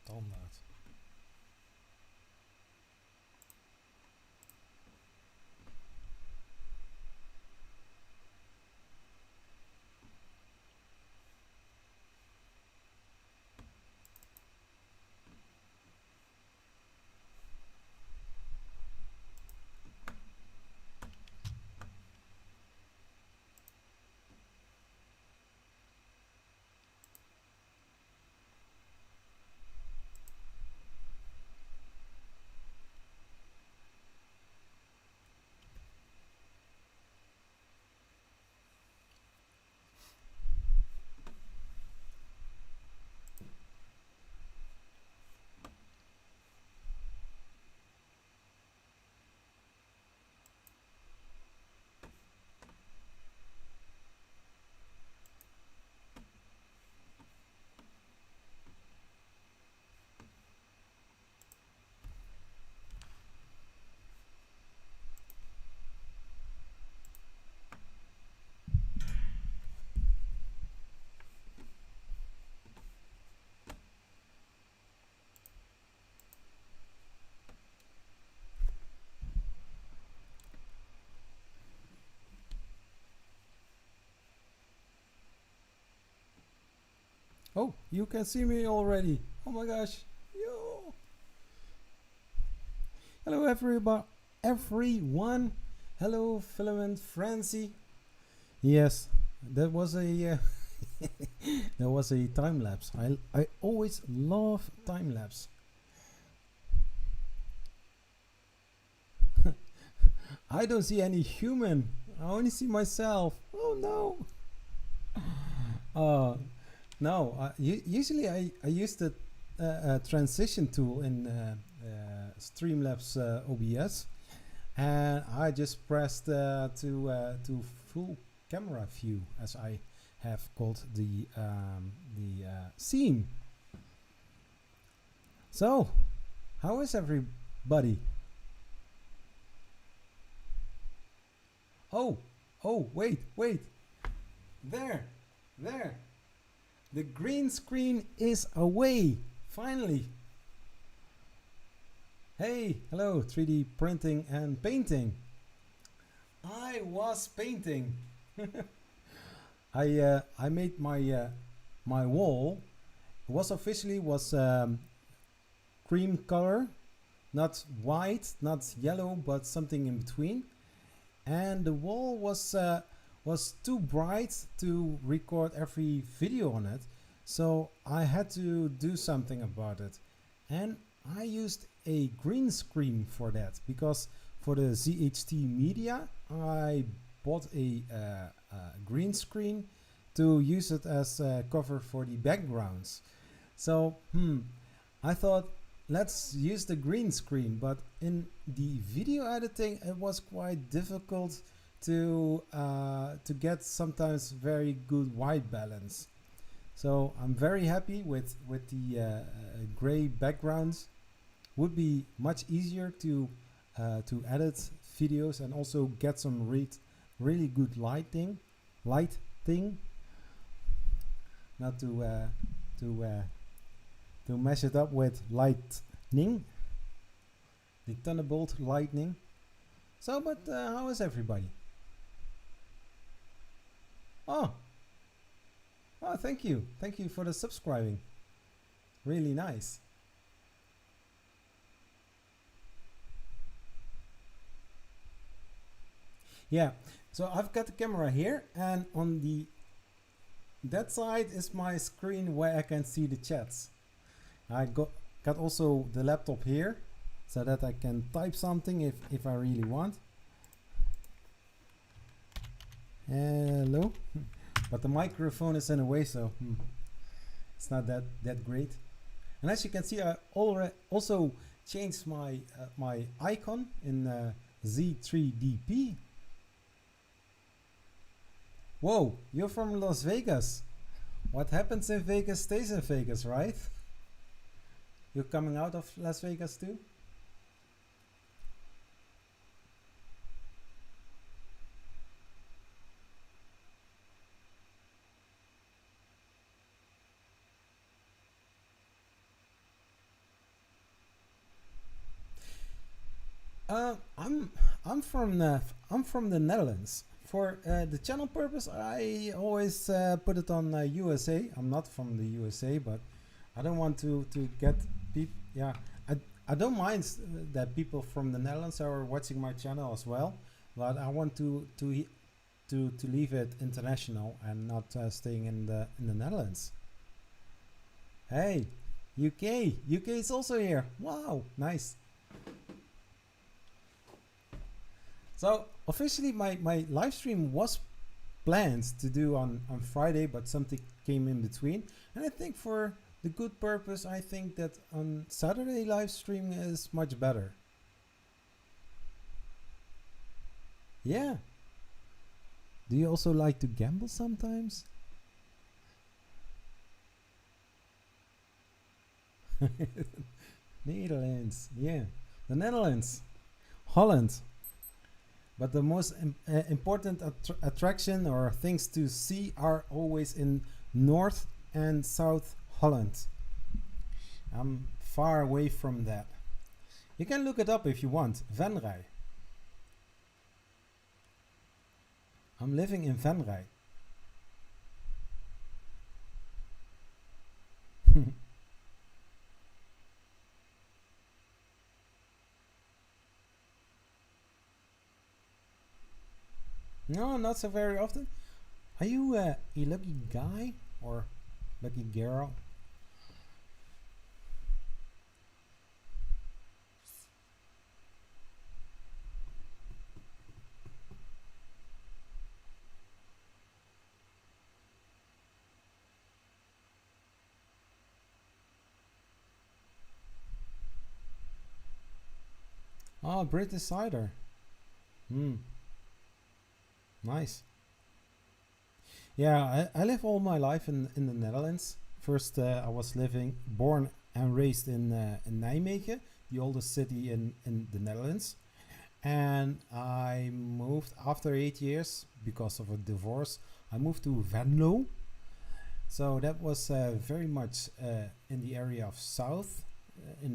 standaard. Oh, you can see me already. Oh my gosh. Yo. Hello everyone. Hello Filament Francie. Yes, that was a that was a time lapse. I always love time lapse. I don't see any human. I only see myself. Oh no. No. Usually I use the transition tool in Streamlabs OBS, and I just pressed to full camera view, as I have called the scene. So, how is everybody? Oh, wait. There. The green screen is away, finally. Hey, hello, 3D printing and painting. I was painting. I made my my wall. It was officially cream color, not white, not yellow, but something in between. And the wall was too bright to record every video on it, so I had to do something about it, and I used a green screen for that, because for the ZHT media I bought a green screen to use it as a cover for the backgrounds. So I thought, let's use the green screen, but in the video editing it was quite difficult to get sometimes very good white balance. So I'm very happy with the gray backgrounds. Would be much easier to edit videos and also get some really good lighting, not to mess it up with lightning, the thunderbolt lightning. So, but how is everybody? Oh, thank you for the subscribing. Really nice. Yeah, so I've got the camera here, and on that side is my screen where I can see the chats. I got also the laptop here, so that I can type something if I really want. Hello. But the microphone is in the way, so it's not that great. And as you can see, I already also changed my my icon in Z3DP. Whoa, you're from Las Vegas. What happens in Vegas stays in Vegas, right? You're coming out of Las Vegas too? I'm I'm from the Netherlands. For the channel purpose, I always put it on USA. I'm not from the USA, but I don't want to get people. Yeah, I don't mind that people from the Netherlands are watching my channel as well, but I want to leave it international and not staying in the Netherlands. Hey, UK is also here. Wow, nice. So officially my live stream was planned to do on Friday, but something came in between. And I think for the good purpose, I think that on Saturday live stream is much better. Yeah. Do you also like to gamble sometimes? Netherlands, yeah. The Netherlands. Holland. But the most important attraction or things to see are always in North and South Holland. I'm far away from that. You can look it up if you want. Venray. I'm living in Venray. No, not so very often. Are you a lucky guy or lucky girl? Oh, British cider. Nice. Yeah, I live all my life in the Netherlands. First, I was born and raised in Nijmegen, the oldest city in the Netherlands. And I moved after 8 years because of a divorce. I moved to Venlo. So that was very much in the area of south, in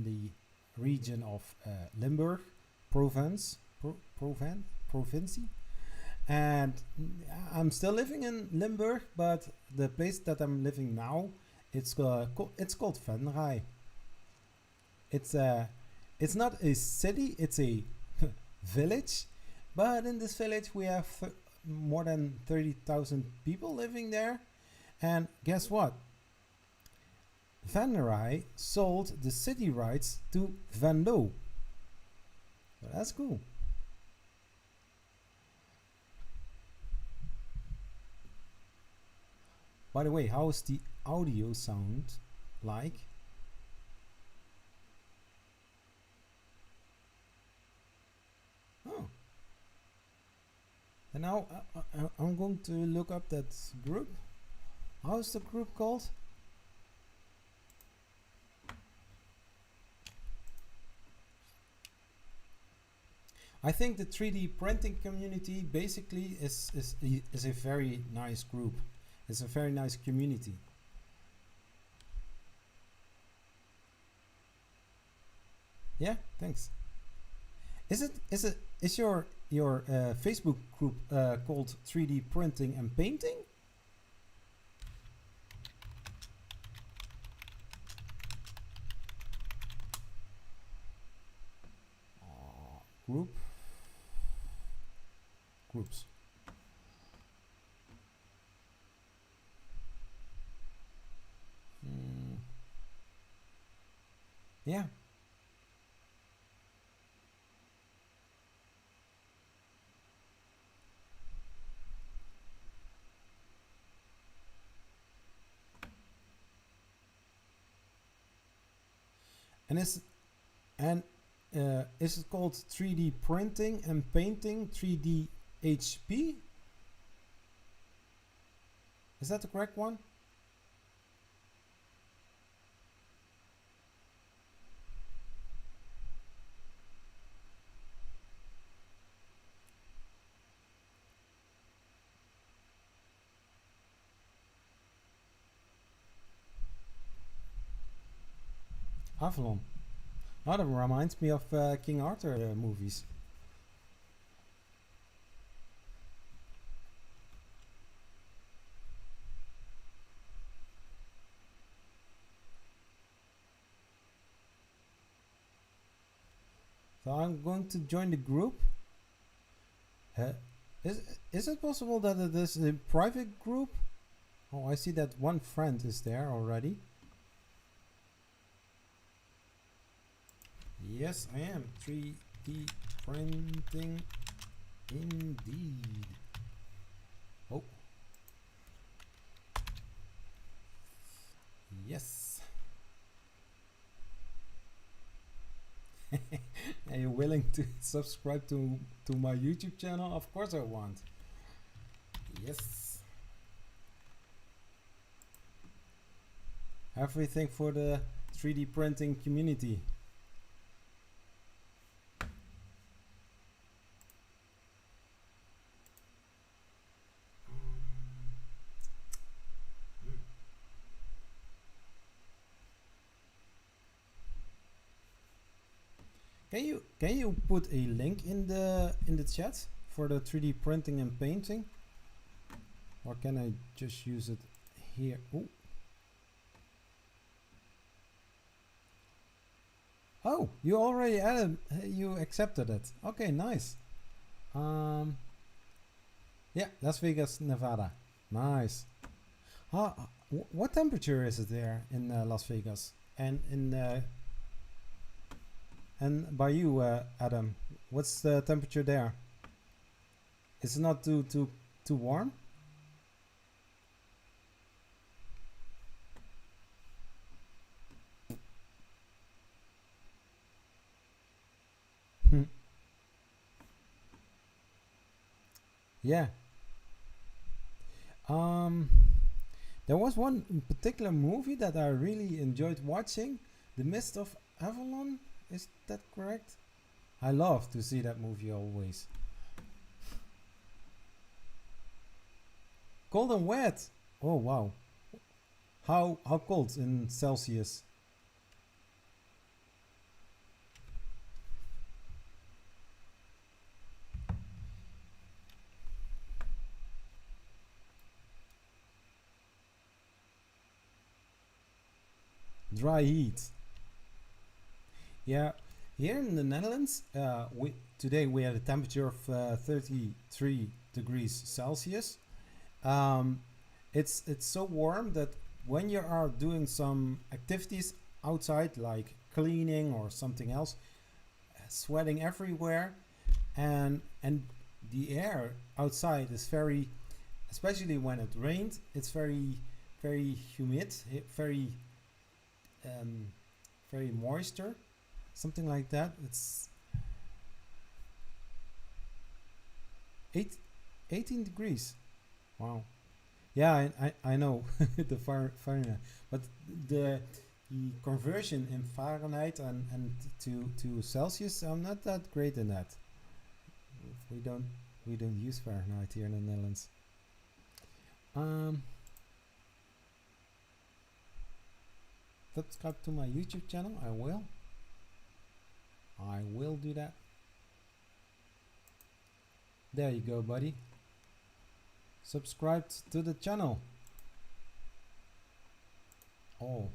the region of Limburg, provincie. And I'm still living in Limburg, but the place that I'm living now, it's called Venray. It's not a city, it's a village, but in this village we have more than 30,000 people living there. And guess what? Venray sold the city rights to Venlo. So that's cool. By the way, how is the audio sound like? Oh. And now I'm going to look up that group. How's the group called? I think the 3D printing community basically is a very nice group. It's a very nice community. Yeah, thanks. Is your Facebook group called 3D printing and painting? Groups. Yeah. And is it called 3D printing and painting 3D HP? Is that the correct one? Avalon. Oh, that reminds me of King Arthur movies. So I'm going to join the group. Uh, is it possible that it is a private group? Oh, I see that one friend is there already. Yes, I am. 3D printing indeed. Oh. Yes. Are you willing to subscribe to my YouTube channel? Of course I want. Yes. Everything for the 3D printing community. Can you put a link in the chat for the 3D printing and painting? Or can I just use it here? Ooh. Oh, you already added, you accepted it. Okay, nice. Yeah, Las Vegas, Nevada. Nice. What temperature is it there in Las Vegas? And in and by you, Adam, what's the temperature there? Is it not too warm? Yeah. There was one particular movie that I really enjoyed watching, The Mist of Avalon. Is that correct? I love to see that movie always. Cold and wet. Oh wow. How cold in Celsius? Dry heat. Yeah, here in the Netherlands, today we had a temperature of 33 degrees Celsius. It's so warm that when you are doing some activities outside, like cleaning or something else, sweating everywhere, and the air outside is very, especially when it rained, it's very humid, very very moisture, something like that. It's 18 degrees. Wow. Yeah, I know the Fahrenheit, but the conversion in Fahrenheit and to Celsius, I'm not that great in that. We don't use Fahrenheit here in the Netherlands. Subscribe to my YouTube channel. I will do that. There you go, buddy. Subscribe to the channel. Oh.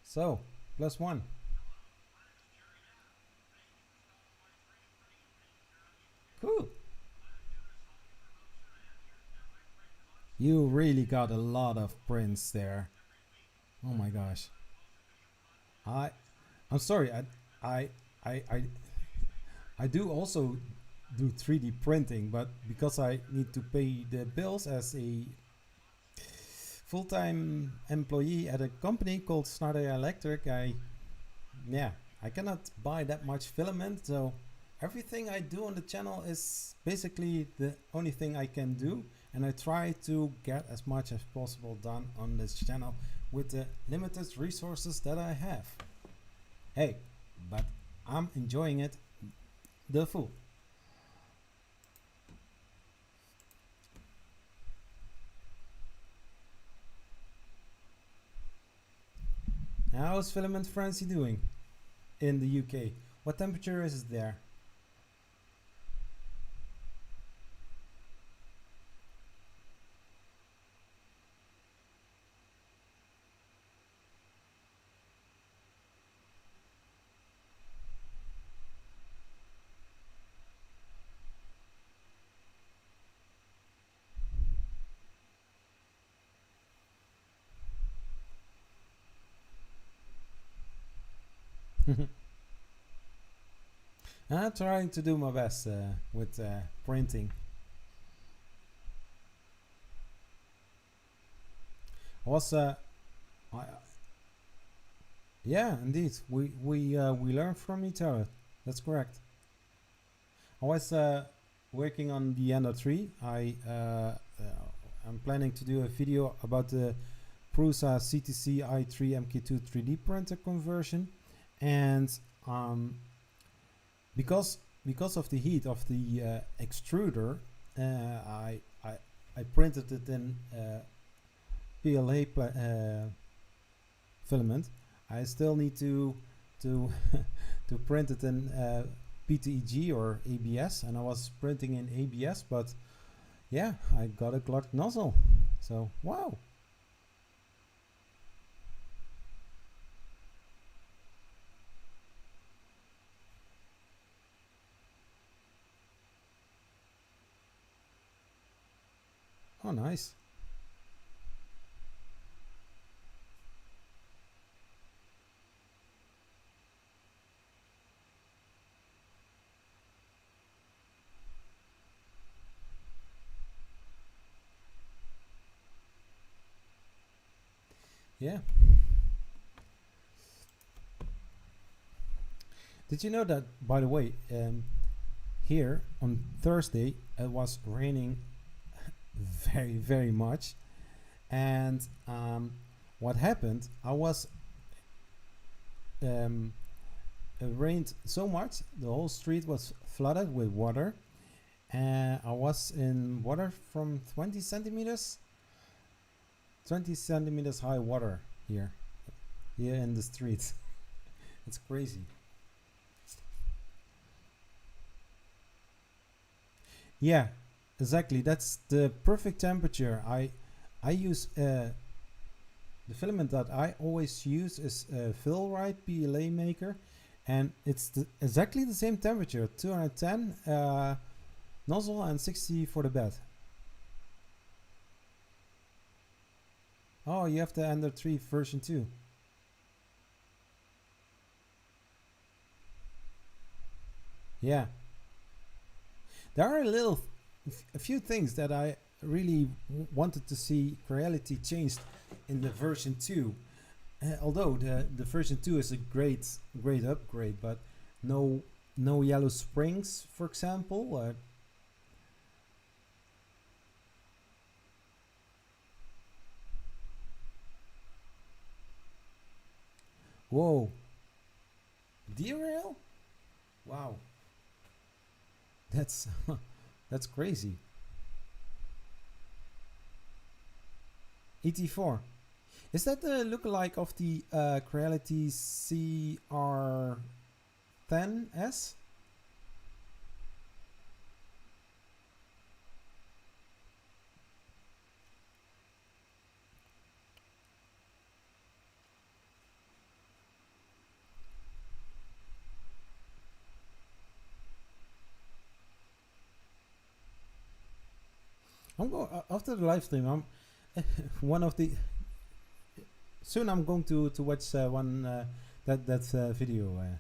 So, +1. Cool. You really got a lot of prints there. Oh my gosh. I'm sorry. I do also do 3D printing, but because I need to pay the bills as a full-time employee at a company called Snyder Electric, I cannot buy that much filament, so everything I do on the channel is basically the only thing I can do, and I try to get as much as possible done on this channel with the limited resources that I have. Hey, but I'm enjoying it the full. How's Filament Francie doing? in the UK? What temperature is it there? I'm trying to do my best with printing. I was yeah, indeed. We learn from each other. That's correct. I was working on the Ender 3. I'm planning to do a video about the Prusa CTC i3 MK2 3D printer conversion, and because of the heat of the extruder, I printed it in PLA filament. I still need to to print it in PTEG or ABS, and I was printing in ABS, but yeah, I got a clogged nozzle. So wow. Oh, nice. Yeah. Did you know that, by the way, here on Thursday it was raining very much, and what happened, I was it rained so much the whole street was flooded with water, and I was in water from 20 centimeters high water here in the street. It's crazy. Yeah, exactly. That's the perfect temperature. I use the filament that I always use is Fill-Rite PLA maker, and it's exactly the same temperature, 210 nozzle and 60 for the bed. Oh, you have the Ender 3 version 2. Yeah. There are a few things that I really wanted to see Creality changed in the version 2. Although the version 2 is a great upgrade, but no yellow springs, for example. Whoa. Derail? Wow. That's that's crazy. ET4. Is that the lookalike of the Creality CR10S? I'm going after the live stream. I'm one of the. Soon I'm going to watch one that video.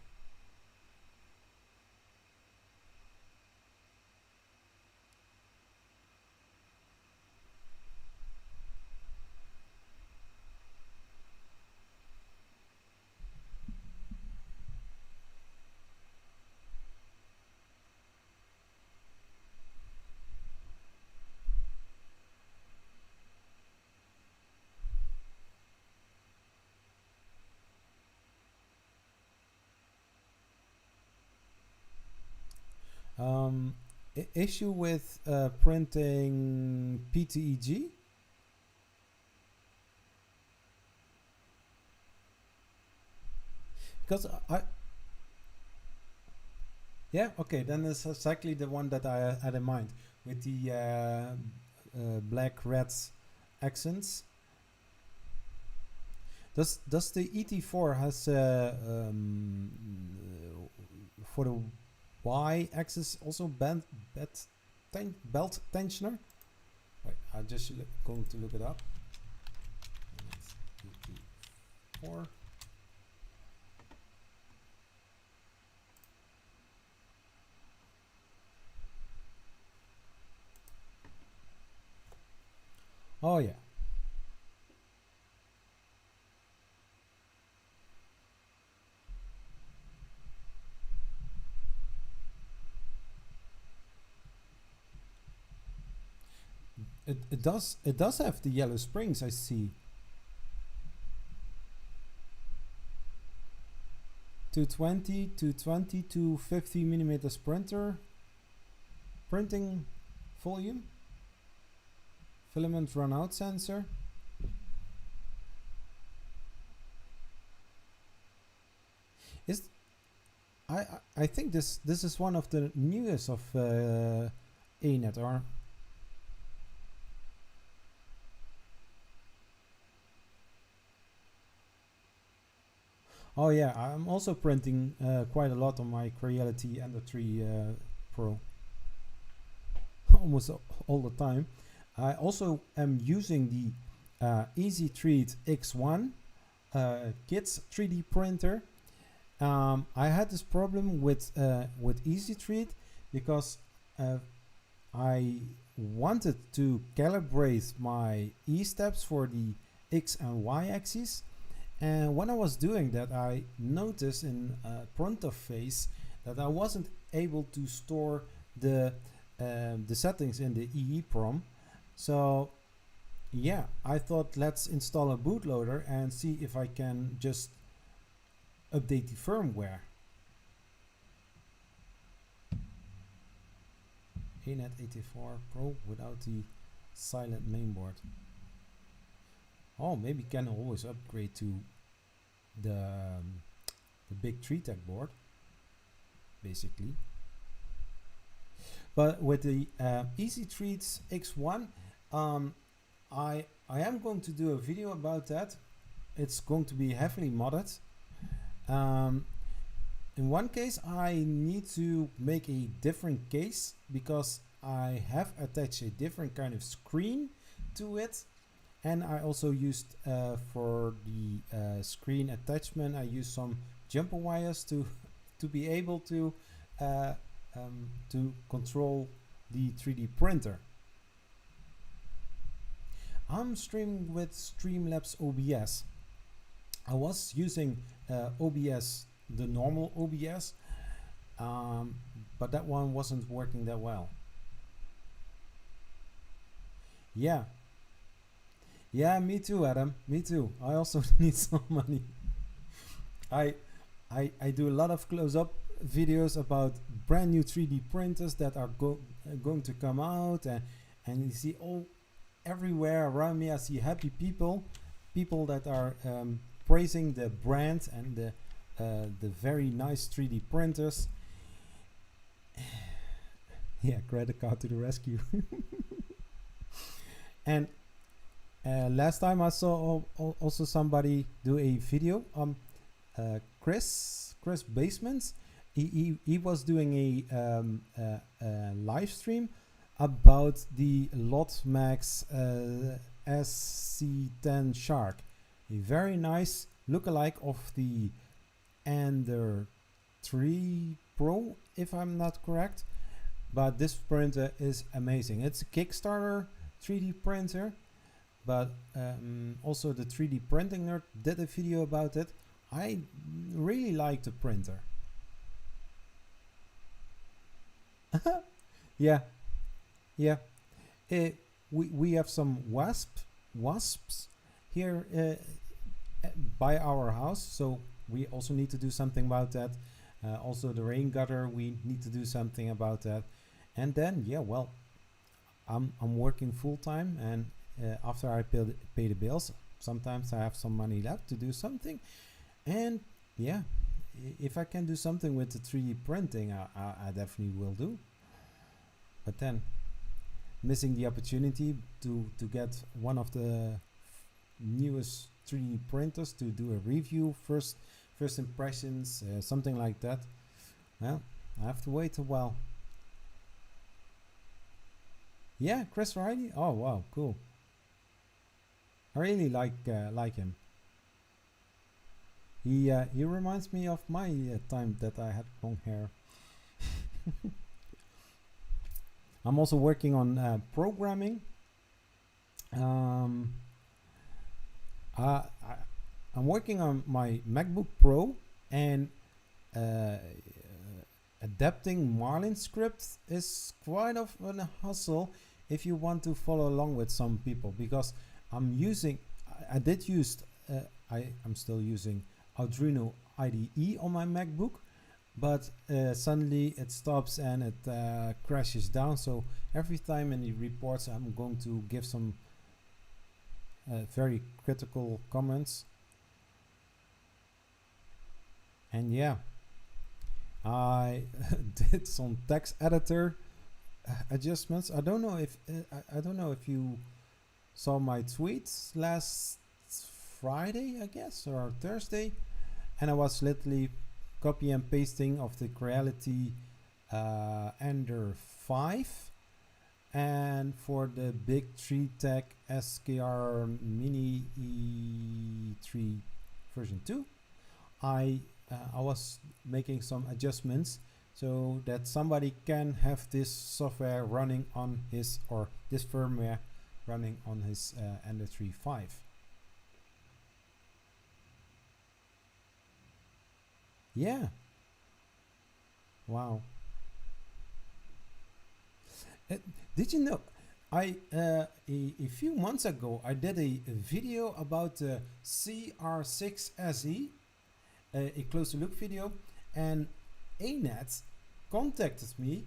Issue with printing PTEG? Because Yeah, okay, then it's exactly the one that I had in mind with the black red accents. Does the ET4 has for the Y axis also belt tensioner? Wait, I'm just going to look it up. It's ET4. Oh yeah. It does have the yellow springs, I see. 220, 250 millimeters printing volume, filament run out sensor. Is I think this is one of the newest of ANET, or oh yeah, I'm also printing quite a lot on my Creality Ender 3 Pro. Almost all the time. I also am using the Easy Treat X1 Kids 3D printer. I had this problem with Easy Treat because I wanted to calibrate my E-steps for the X and Y axis. And when I was doing that, I noticed in pronto phase that I wasn't able to store the settings in the EEPROM. So yeah, I thought let's install a bootloader and see if I can just update the firmware. ANET 84 Pro without the silent mainboard. Oh, maybe can always upgrade to the big 3-tech board, basically. But with the Easy Treats X1, I am going to do a video about that. It's going to be heavily modded. In one case, I need to make a different case because I have attached a different kind of screen to it. And I also used for the screen attachment, I used some jumper wires to be able to control the 3D printer. I'm streaming with Streamlabs OBS. I was using OBS, the normal OBS, but that one wasn't working that well. Yeah. Yeah, me too, Adam. Me too. I also need some money. I do a lot of close-up videos about brand new 3D printers that are going to come out, and you see everywhere around me. I see happy people that are praising the brand and the very nice 3D printers. Yeah, credit card to the rescue. And last time I saw also somebody do a video. Chris Basements. He was doing a live stream about the Lotmax SC10 Shark, a very nice lookalike of the Ender 3 Pro, if I'm not correct. But this printer is amazing. It's a Kickstarter 3D printer. But also the 3D Printing Nerd did a video about it. I really like the printer. Yeah. We have some wasps here by our house, so we also need to do something about that. Also the rain gutter, we need to do something about that. And then yeah, well, I'm working full time, and after I pay the bills, sometimes I have some money left to do something. And yeah, if I can do something with the 3D printing, I definitely will do. But then missing the opportunity to get one of the newest 3D printers to do a review, first impressions, something like that. Well, I have to wait a while. Yeah, Chris Riley. Oh wow, cool. I really like him. He reminds me of my time that I had long hair. I'm also working on programming. I'm working on my MacBook Pro, and adapting Marlin scripts is quite of a hustle if you want to follow along with some people, because I'm still using Arduino IDE on my MacBook, but suddenly it stops and it crashes down. So every time in the reports I'm going to give some very critical comments. And yeah, I did some text editor adjustments. I don't know if you saw my tweets last Friday, I guess, or Thursday, and I was literally copy and pasting of the Creality Ender 5, and for the big 3-tech SKR Mini E3 version 2, I was making some adjustments so that somebody can have this software running on his, or this firmware running on his Ender 3.5. Yeah. Wow. Did you know, a few months ago I did a video about the CR6SE, a closer look video, and ANET contacted me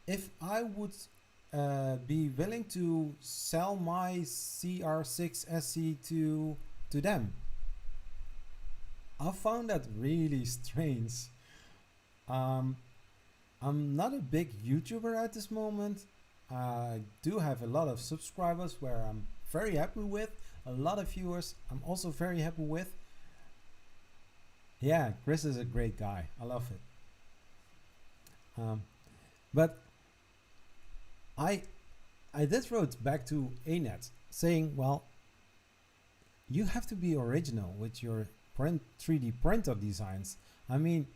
if I would be willing to sell my CR6SE to them. I found that really strange. I'm not a big YouTuber at this moment. I do have a lot of subscribers where I'm very happy with, a lot of viewers I'm also very happy with. Yeah, Chris is a great guy. I love it. But I did wrote back to ANET saying, well, you have to be original with your 3D printer designs. I mean,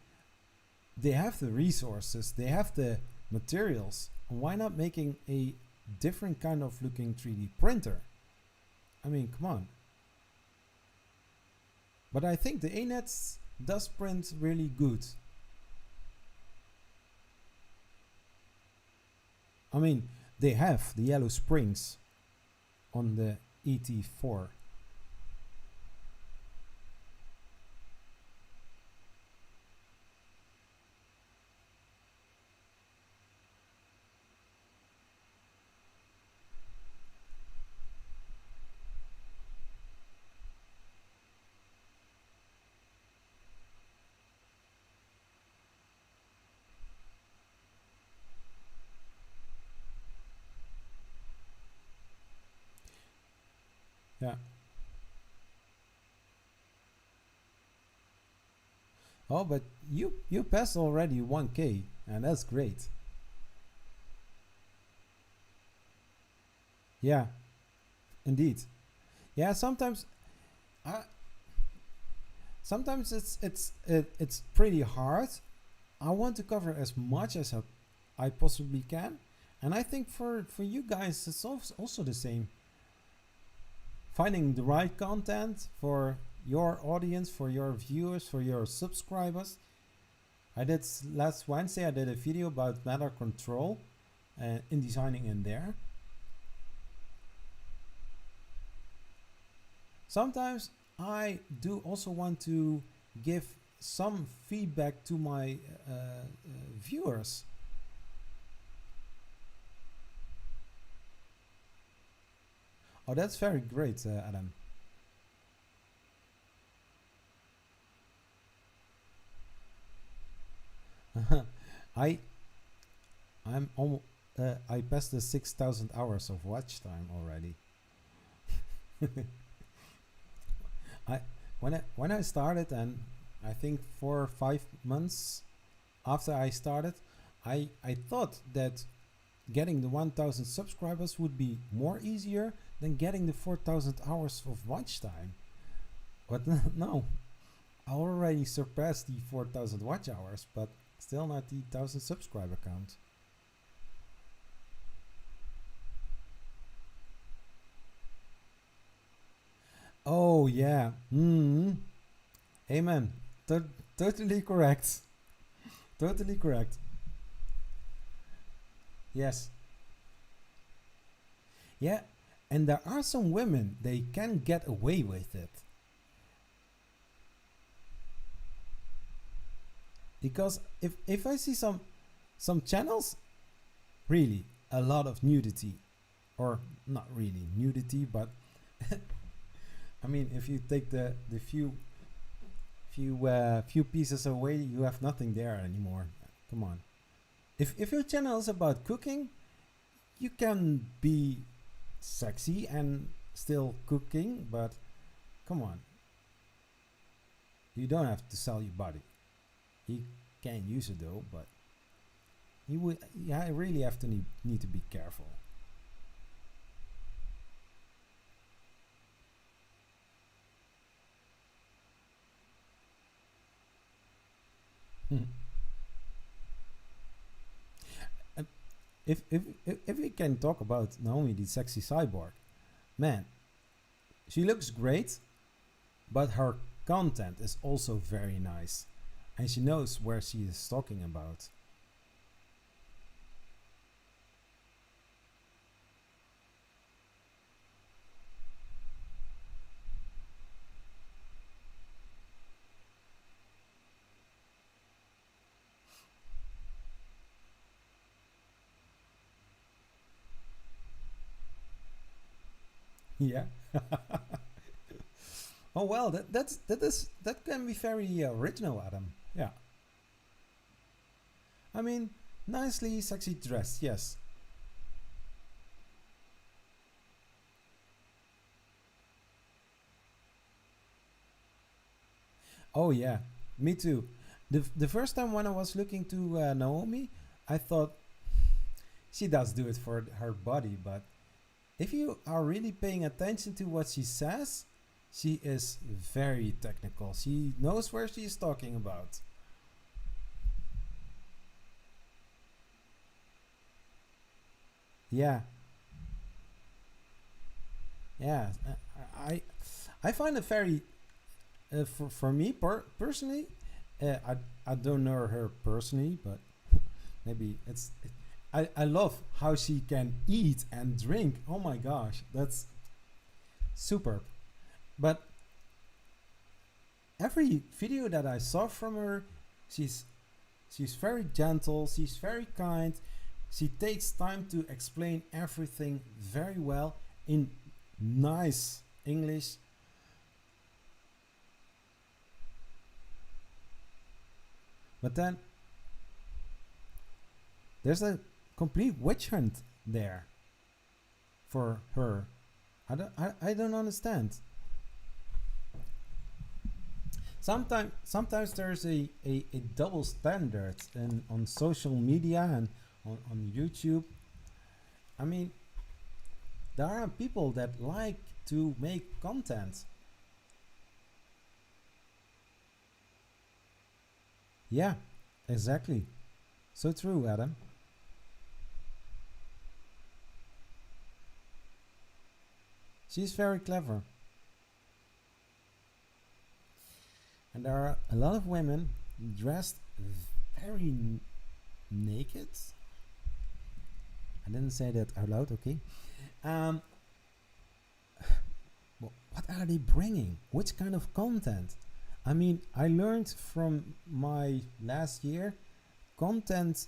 they have the resources, they have the materials. Why not making a different kind of looking 3D printer? I mean, come on. But I think the ANET does print really good. I mean, they have the yellow springs on the ET4. Yeah. Oh, but you passed already 1K, and that's great. Yeah, indeed. Yeah, sometimes it's pretty hard. I want to cover as much as I possibly can, and I think for you guys it's also the same. Finding the right content for your audience, for your viewers, for your subscribers. I did last Wednesday, I did a video about matter control in designing in there. Sometimes I do also want to give some feedback to my viewers. Oh, that's very great, Adam. I I'm almost I passed the 6,000 hours of watch time already. I when I started, and I think 4 or 5 months after I started, I thought that getting the 1,000 subscribers would be more easier than getting the 4,000 hours of watch time. But no, I already surpassed the 4,000 watch hours, but still not the 1,000 subscriber count. Oh yeah. Amen. Totally correct. Totally correct. Yes. Yeah. And there are some women, they can get away with it. Because if I see some channels, really a lot of nudity, or not really nudity, but I mean, if you take the few pieces away, you have nothing there anymore. Come on. If your channel is about cooking, you can be sexy and still cooking, but come on. You don't have to sell your body. You can use it though, but I really have to need to be careful. If we can talk about Naomi, the sexy cyborg, man, she looks great, but her content is also very nice, and she knows where she is talking about. Yeah. Oh well, that can be very original, Adam. Yeah. I mean, nicely sexy dressed, yes. Oh yeah, me too. The first time when I was looking to Naomi, I thought she does do it for her body, but if you are really paying attention to what she says, she is very technical. She knows where she is talking about. Yeah, yeah. I I find it very for me personally. I don't know her personally, but maybe I love how she can eat and drink. Oh my gosh, that's superb. But every video that I saw from her, she's she's very gentle, she's very kind. She takes time to explain everything very well in nice English. But then there's a complete witch hunt there for her. I don't understand. Sometimes there's a double standard on social media and on YouTube. I mean, there are people that like to make content. Yeah, exactly. So true, Adam. She's very clever. And there are a lot of women dressed very naked. I didn't say that out loud, okay? Um, what are they bringing? Which kind of content? I mean, I learned from my last year, content,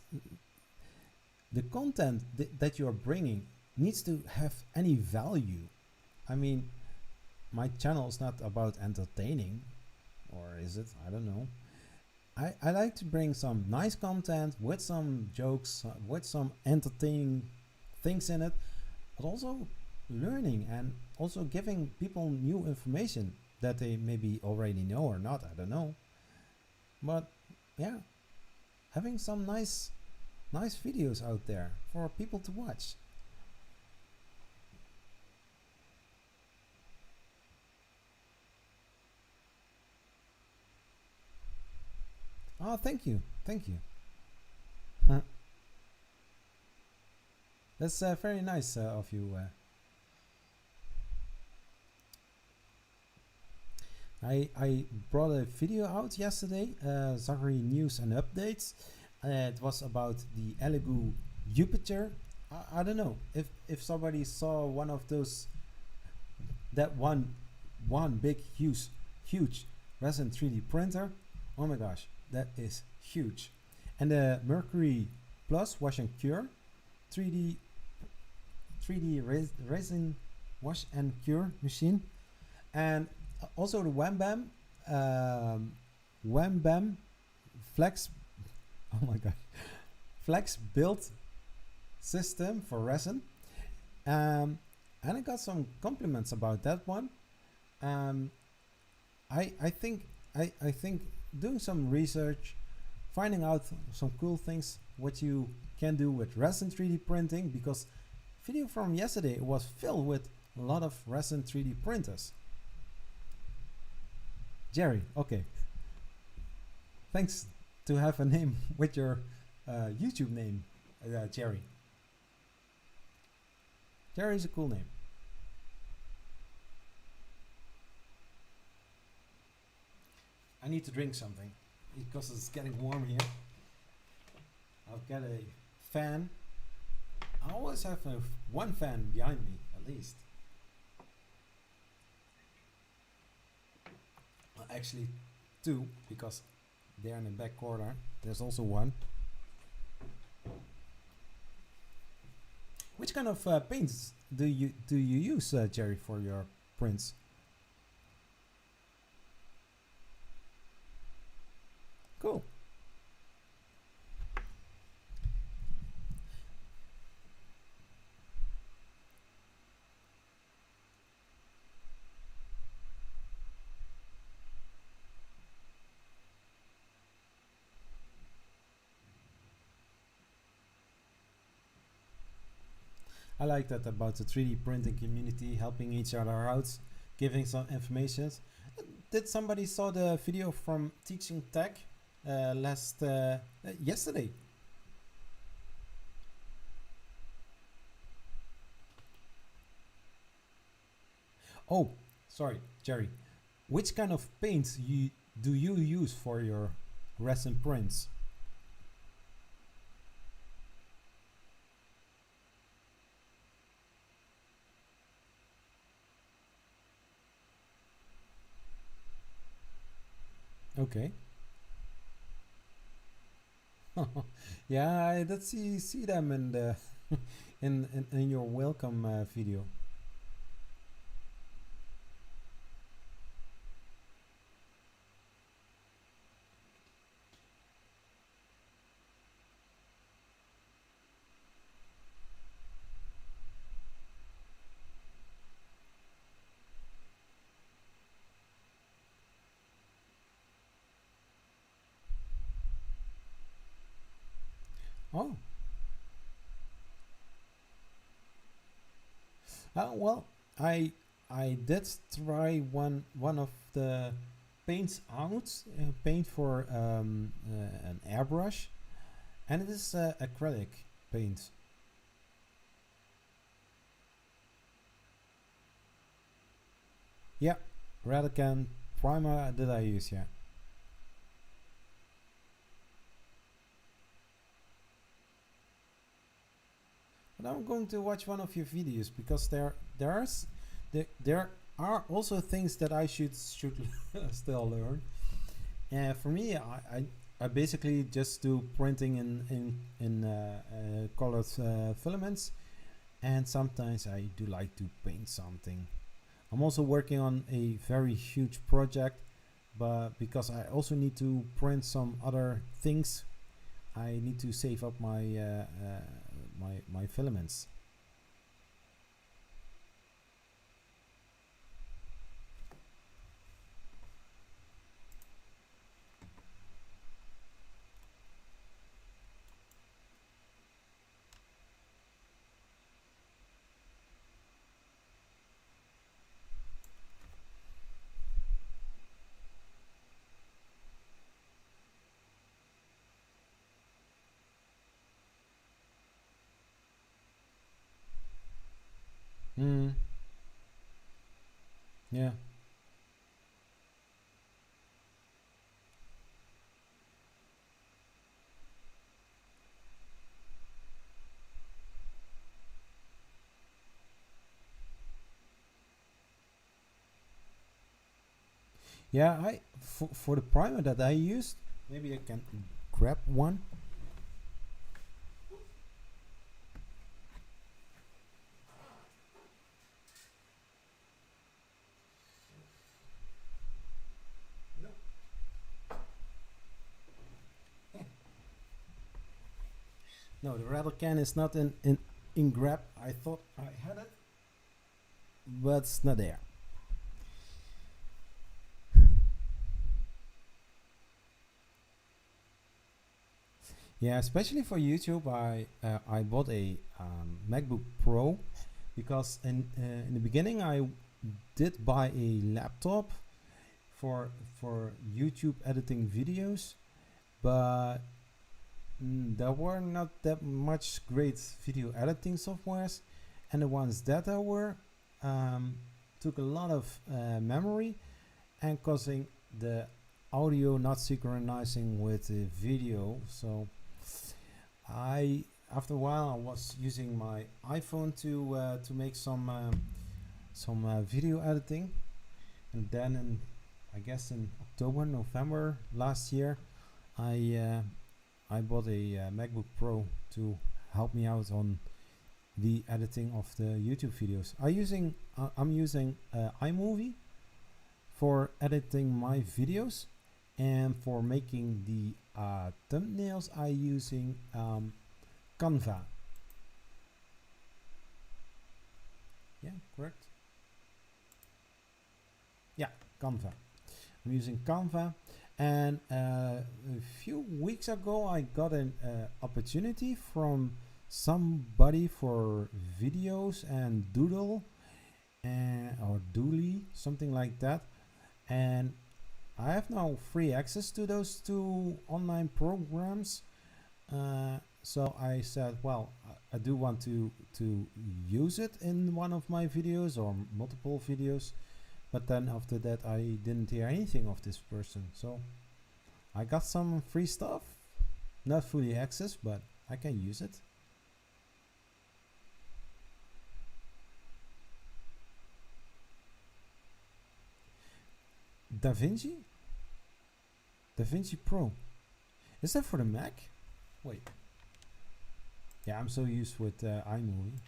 the content that you are bringing needs to have any value. I mean, my channel is not about entertaining, or is it? I don't know. I like to bring some nice content with some jokes, with some entertaining things in it, but also learning and also giving people new information that they maybe already know or not, I don't know. But yeah, having some nice videos out there for people to watch. Oh, thank you, thank you. That's very nice of you. I brought a video out yesterday, Zachary news and updates. It was about the Elegoo Jupiter. I don't know if somebody saw one of those, that one big huge resin 3D printer. Oh my gosh, that is huge. And the Mercury Plus Wash and Cure 3D resin wash and cure machine, and also the Wham Bam Flex. Oh my god, Flex build system for resin. And I got some compliments about that one. I think doing some research, finding out some cool things what you can do with resin 3D printing, because video from yesterday was filled with a lot of resin 3D printers. Jerry, okay. Thanks to have a name with your YouTube name, Jerry. Jerry is a cool name. I need to drink something because it's getting warm here. I've got a fan. I always have one fan behind me, at least. Well, actually, two, because there in the back corner there's also one. Which kind of paints do you use, Jerry, for your prints? Cool. I like that about the 3D printing community, helping each other out, giving some information. Did somebody saw the video from Teaching Tech yesterday? Oh, sorry, Jerry. Which kind of paints do you use for your resin prints? Okay. Yeah, I did see them in the in your welcome video. Oh, well, I did try one of the paints out, paint for an airbrush, and it is acrylic paint. Yeah, Radican primer that I use, yeah. But I'm going to watch one of your videos because there are also things that I should still learn. And for me, I basically just do printing in colored filaments, and sometimes I do like to paint something. I'm also working on a very huge project but because I also need to print some other things, I need to save up my my filaments. Mm. Yeah. Yeah, for the primer that I used, maybe I can grab one. No, the rattle can is not in grab. I thought I had it, but it's not there. Yeah, especially for YouTube, I bought a MacBook Pro because in the beginning I did buy a laptop for YouTube editing videos, but there were not that much great video editing softwares, and the ones that there were took a lot of memory and causing the audio not synchronizing with the video. So I after a while I was using my iPhone to make some video editing, and then I guess in October November last year I bought a MacBook Pro to help me out on the editing of the YouTube videos. I'm using iMovie for editing my videos, and for making the thumbnails I using Canva. Yeah, correct. Yeah, Canva. I'm using Canva, and a few weeks ago I got an opportunity from somebody for videos and Doodle or Doodly, something like that, and I have now free access to those two online programs. So I said, well, I do want to use it in one of my videos or multiple videos. But then after that, I didn't hear anything of this person. So I got some free stuff, not fully access, but I can use it. DaVinci? DaVinci Pro. Is that for the Mac? Wait. Yeah, I'm so used with iMovie.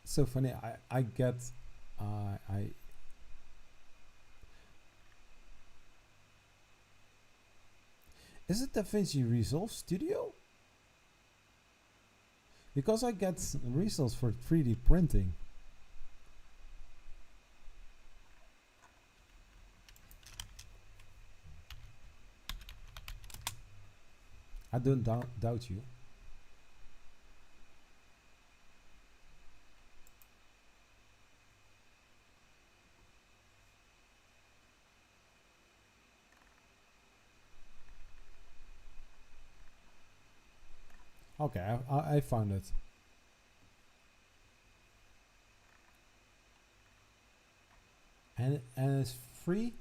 So funny. I get I is it DaVinci Resolve Studio? Because I get results for 3D printing. I don't doubt you. Okay, I found it. And it's free.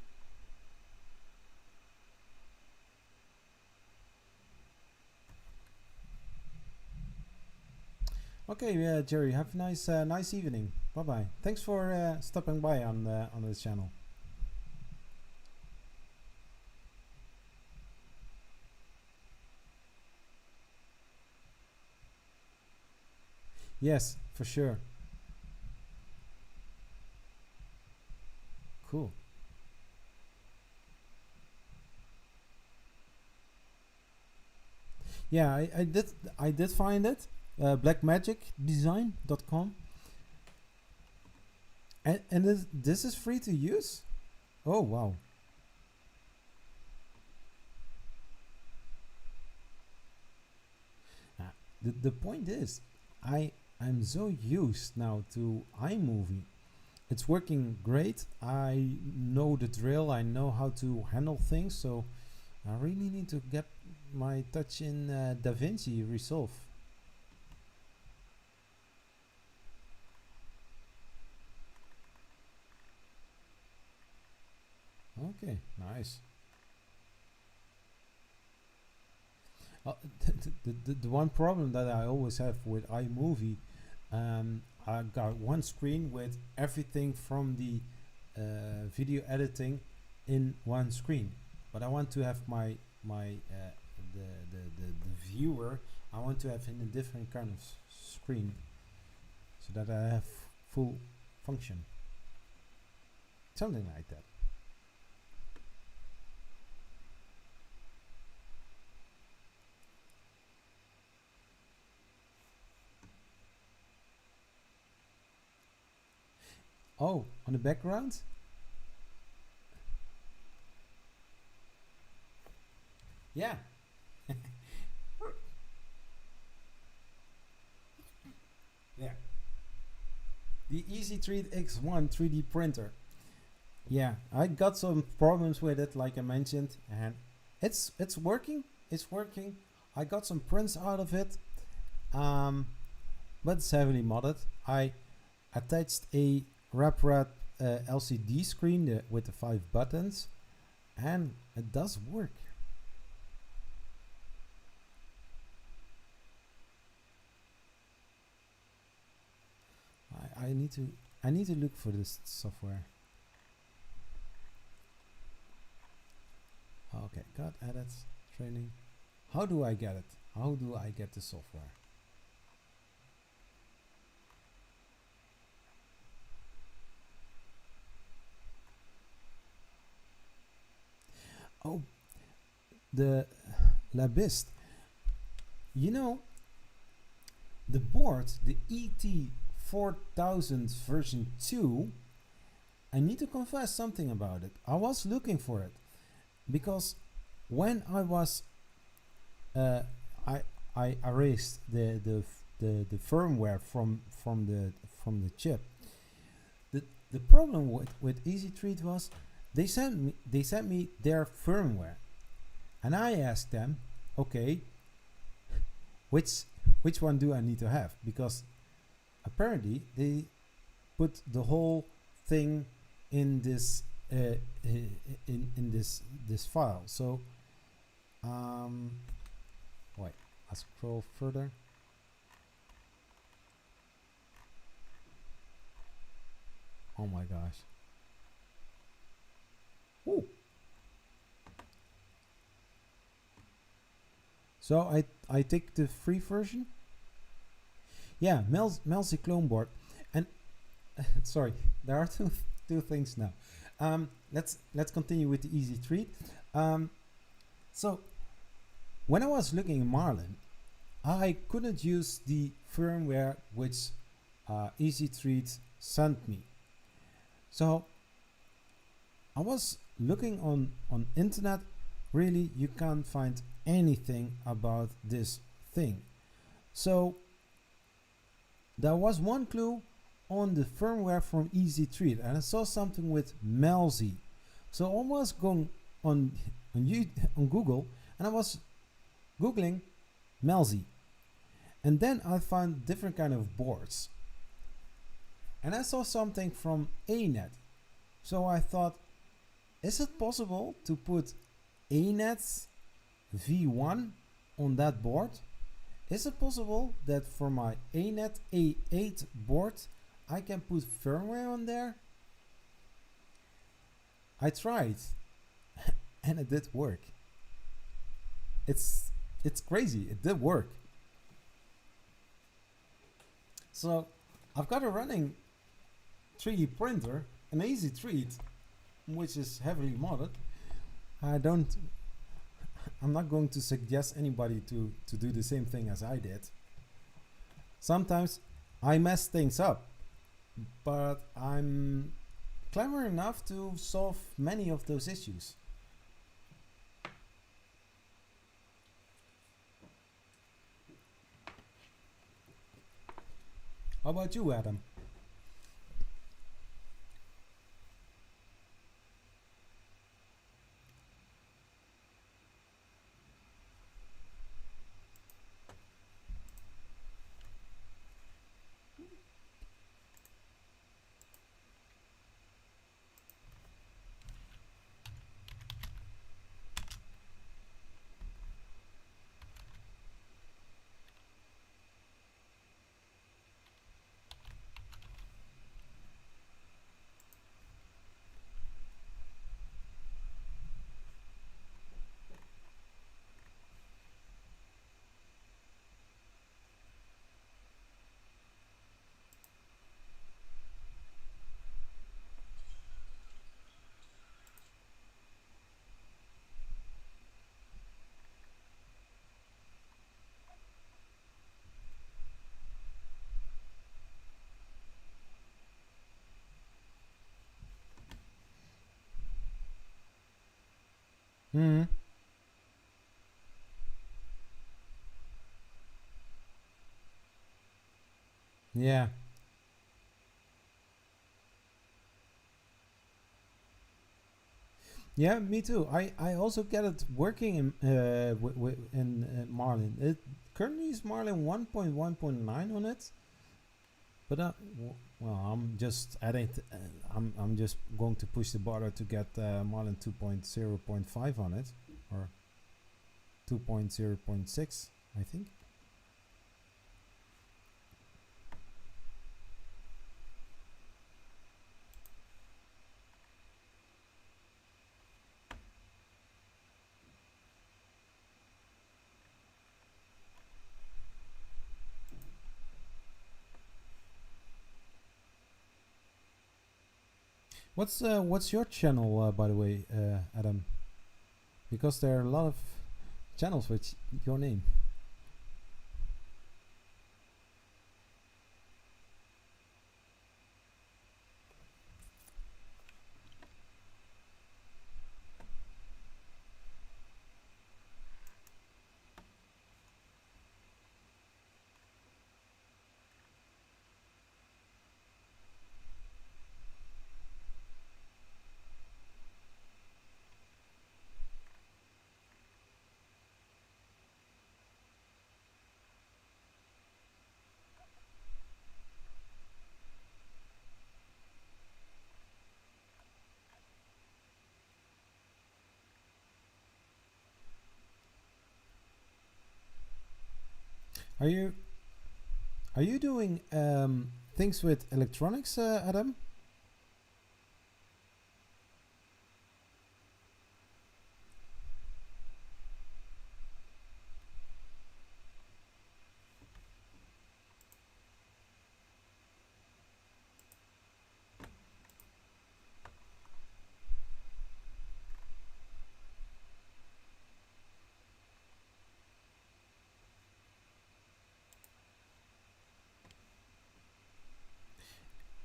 Okay, Jerry, have a nice evening. Bye bye. Thanks for stopping by on this channel. Yes, for sure. Cool. Yeah, I did find it. Blackmagicdesign.com. And this is free to use? Oh wow. The point is, I'm so used now to iMovie. It's working great. I know the drill. I know how to handle things. So I really need to get my touch in DaVinci Resolve. Okay, nice. The one problem that I always have with iMovie, I got one screen with everything from the video editing in one screen, but I want to have my the viewer. I want to have in a different kind of screen, so that I have full function, something like that. Oh, on the background? Yeah. Yeah. The EasyTreat X1 3D printer. Yeah, I got some problems with it, like I mentioned, and it's working. It's working. I got some prints out of it, but it's heavily modded. I attached a wrap LCD screen with the 5 buttons, and it does work. I need to look for this software. Okay, got edits, training. How do I get it? How do I get the software? Oh, the GEARBEST. You know, the board, the ET4000 version 2, I need to confess something about it. I was looking for it because when I was I erased the firmware from the chip. The problem with EasyTreat was they sent me their firmware, and I asked them, okay, which one do I need to have? Because apparently they put the whole thing in this in this file. So wait, I scroll further. Oh my gosh. Ooh. So I take the free version. Yeah, Melzi clone board, and sorry, there are two things now. Let's continue with the EasyTreat. So when I was looking in Marlin, I couldn't use the firmware which EasyTreat sent me. So I was looking on internet. Really, you can't find anything about this thing. So there was one clue on the firmware from EasyTreat, and I saw something with Melzi. So I was going on Google, and I was googling Melzi, and then I found different kind of boards, and I saw something from ANET. So I thought, is it possible to put ANET's V1 on that board? Is it possible that for my ANET A8 board I can put firmware on there? I tried and it did work. It's crazy, it did work. So I've got a running 3D printer, an easy treat, which is heavily modded. I'm not going to suggest anybody to do the same thing as I did. Sometimes I mess things up, but I'm clever enough to solve many of those issues. How about you, Adam? Hmm. Yeah. Yeah, me too. I also get it working in Marlin. It currently is Marlin 1.1.9 on it, but well, I'm just adding. I'm just going to push the border to get Marlin 2.0.5 on it, or 2.0.6, I think. What's your channel, by the way, Adam? Because there are a lot of channels with your name. Are you doing things with electronics, Adam?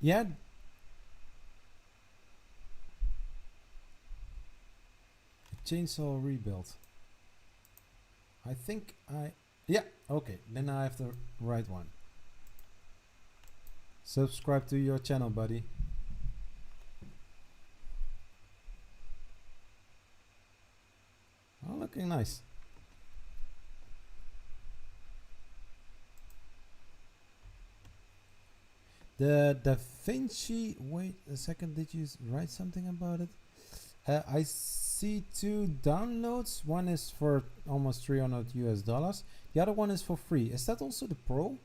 Yeah, chainsaw rebuild. I think yeah, okay, then I have the right one. Subscribe to your channel, buddy. Oh, looking nice. The Da Vinci, wait a second, did you write something about it? I see two downloads. One is for almost $300 US. The other one is for free. Is that also the Pro?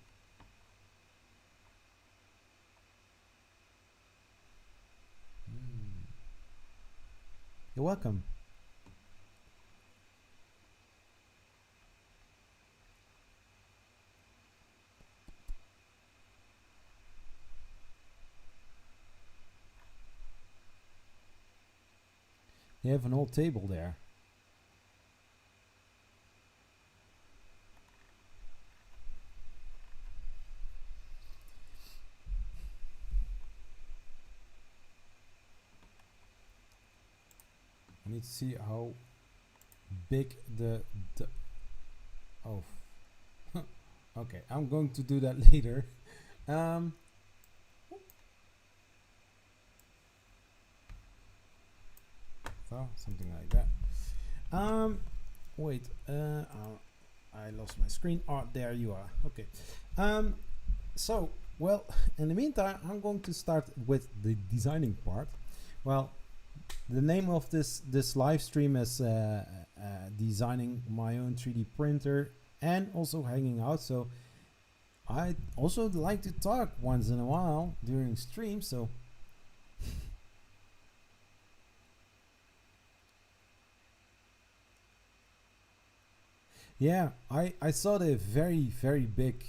You're welcome. They have an old table there. I need to see how big the oh okay, I'm going to do that later. So something like that. Wait, I lost my screen. Oh, there you are. Okay. So, well, in the meantime, I'm going to start with the designing part. Well, the name of this live stream is designing my own 3D printer and also hanging out. So I also like to talk once in a while during streams. So yeah, I saw the very big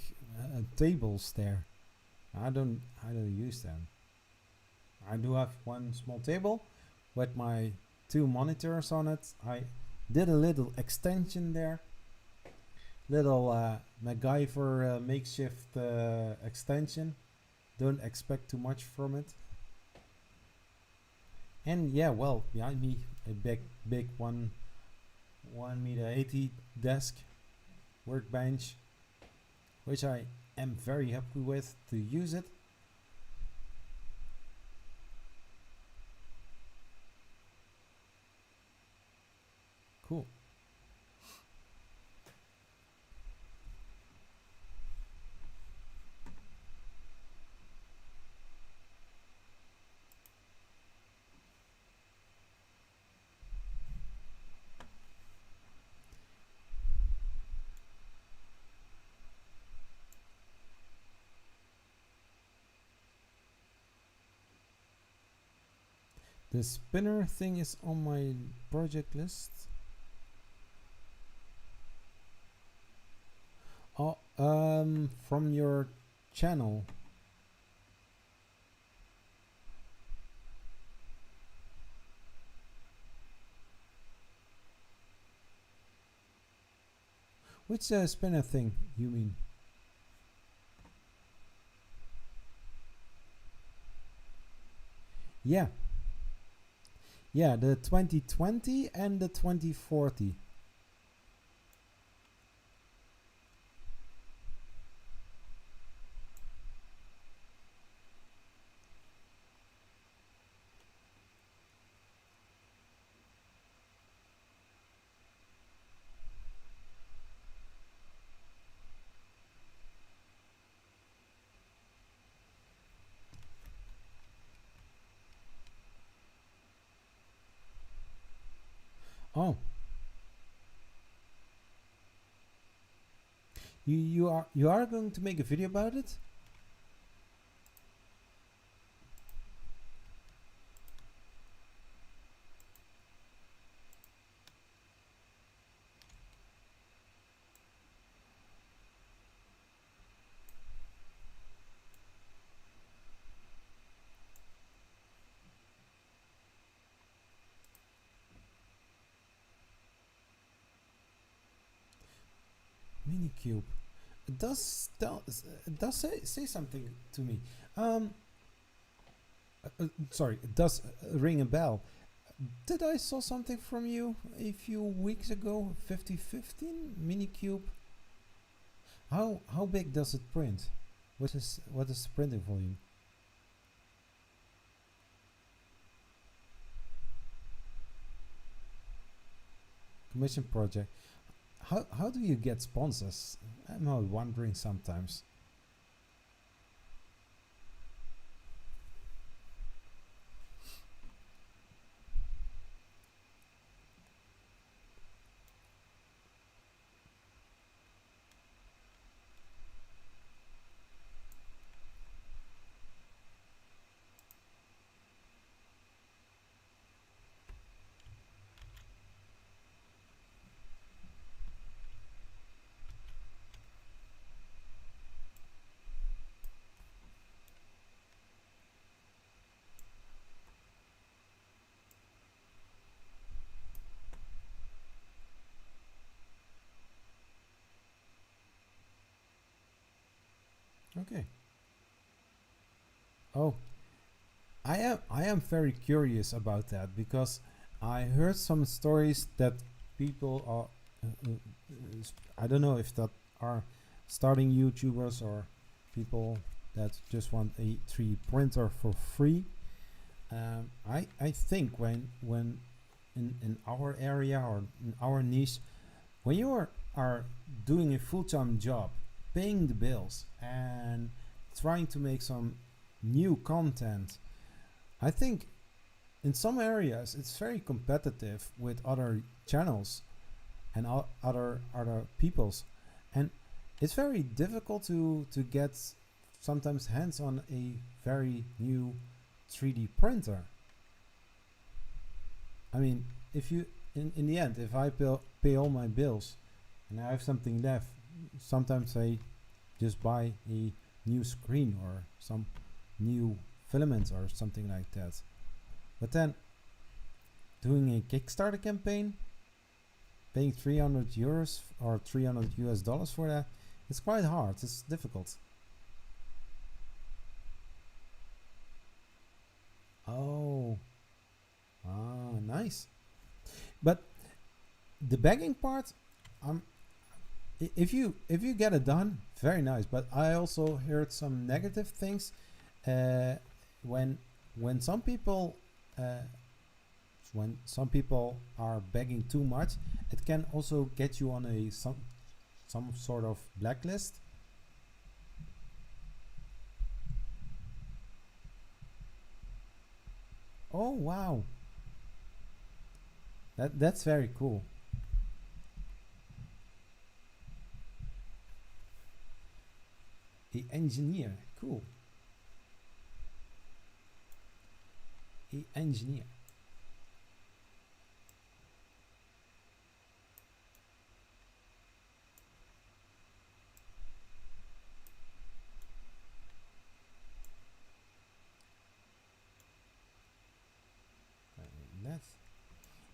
tables there. I don't use them. I do have one small table with my two monitors on it. I did a little extension there, little MacGyver makeshift extension. Don't expect too much from it. And yeah, well, behind me a big 1.80 desk workbench, which I am very happy with to use it. Cool. The spinner thing is on my project list. Oh, from your channel. Which spinner thing you mean? Yeah. Yeah, the 2020 and the 2040. Oh. You are going to make a video about it? Minikube. It does say something to me. Sorry, it does ring a bell. Did I saw something from you a few weeks ago? 5015 Minikube. How big does it print? What is the printing volume? Commission project. How do you get sponsors? I'm wondering sometimes. Okay. Oh, I am very curious about that because I heard some stories that people are I don't know if that are starting YouTubers or people that just want a 3D printer for free. I think when in our area or in our niche, when you are doing a full-time job, paying the bills and trying to make some new content, I think in some areas it's very competitive with other channels and other people's, and it's very difficult to get sometimes hands on a very new 3D printer. I mean, if you in the end, if I pay all my bills and I have something left, sometimes I just buy a new screen or some new filaments or something like that. But then doing a Kickstarter campaign, paying 300 euros or 300 US dollars for that, it's quite hard. It's difficult. Oh, nice. But the begging part, um, if you get it done, very nice. But I also heard some negative things. Uh, when when some people uh, when some people are begging too much, it can also get you on a some sort of blacklist. Oh wow, that's very cool. A engineer, cool. A engineer. That's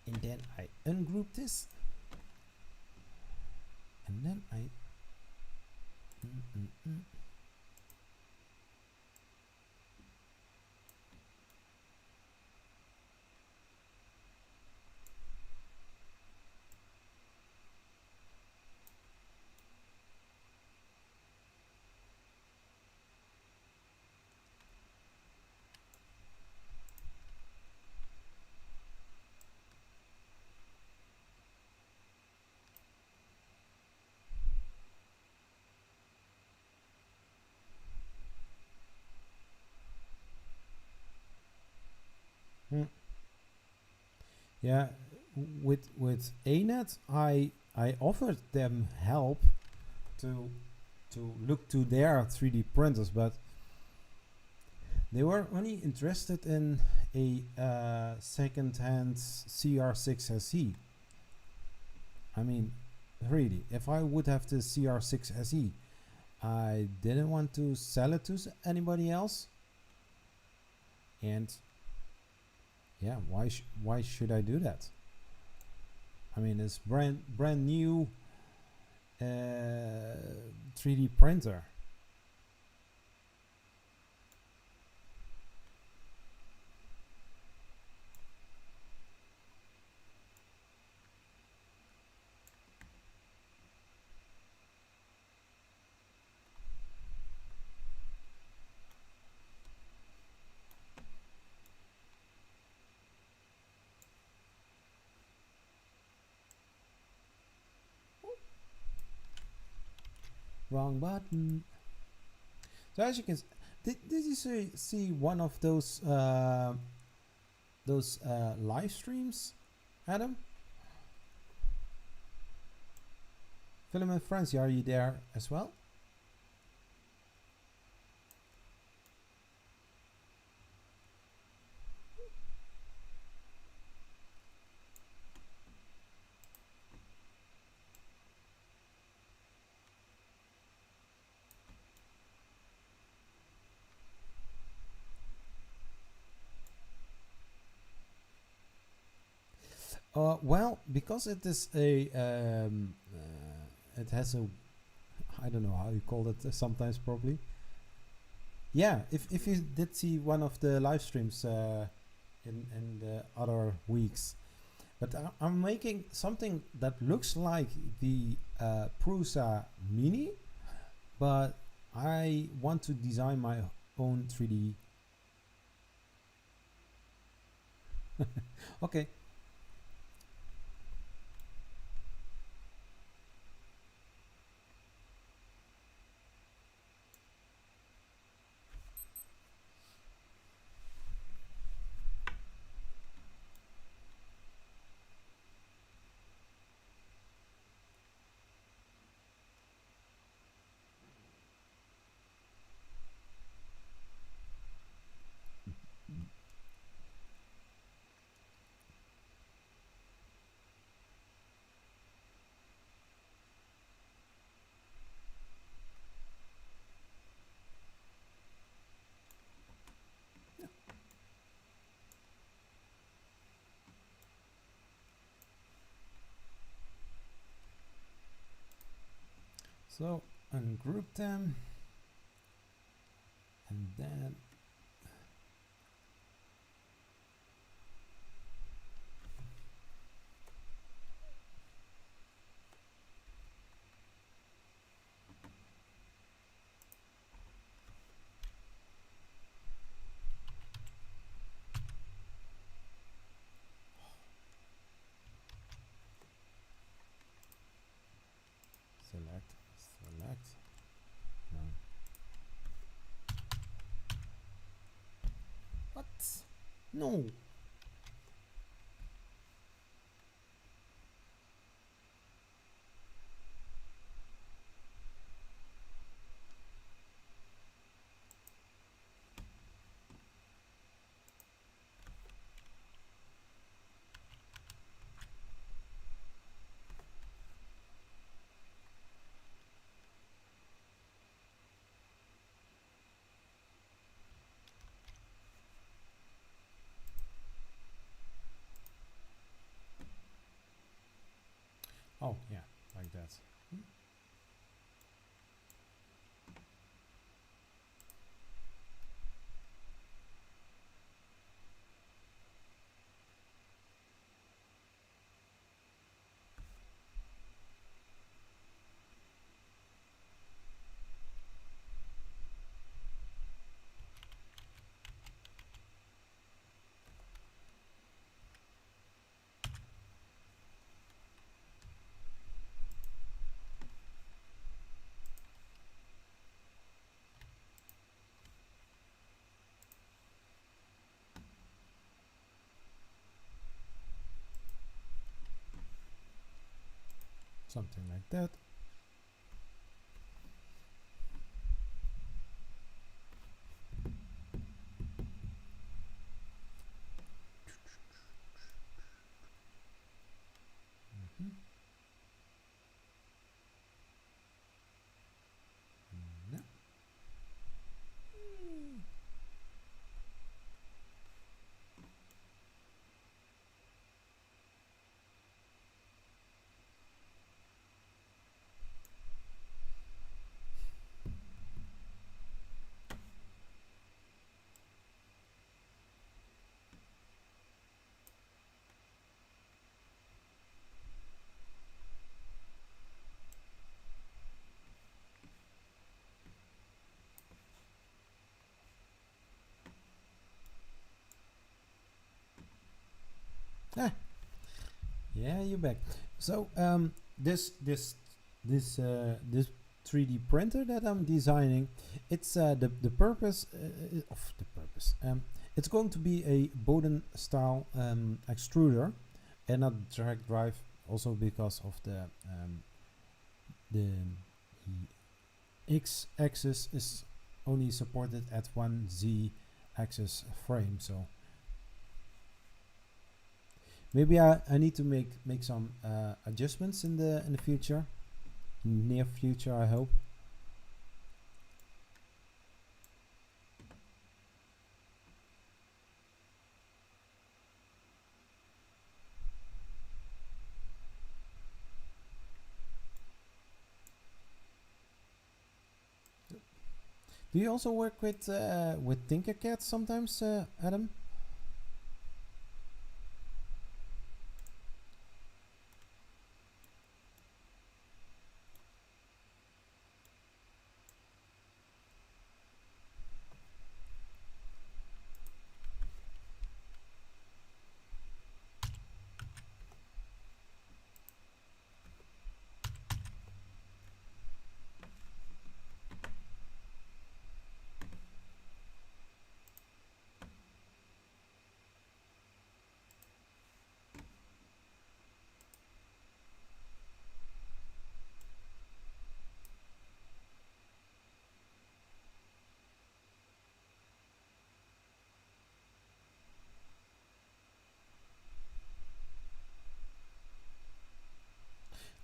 and then I ungroup this, and then I mm, mm, mm. Mm. Yeah, with ANET, I offered them help to look to their 3D printers, but they were only interested in a second-hand CR6 SE. I mean, really, if I would have the CR6 SE, I didn't want to sell it to anybody else. And yeah, why should I do that? I mean, it's brand new 3D printer. Wrong button. So as you can, did you see one of those live streams, Adam? Filament Frenzy, are you there as well? Well, because it is a it has a, I don't know how you call it sometimes probably. Yeah, if you did see one of the live streams in the other weeks, but I'm making something that looks like the Prusa Mini, but I want to design my own 3D. Okay. So ungroup them, and then select. No. What? No. Oh yeah, like that. Something like that. Mhm. No. Ah, yeah, you're back. So this 3D printer that I'm designing, it's the purpose of the purpose. It's going to be a Bowden style extruder and not drag drive. Also because of the X axis is only supported at one Z axis frame, so maybe I need to make some adjustments in the future, near future, I hope. Do you also work with TinkerCAD sometimes, Adam?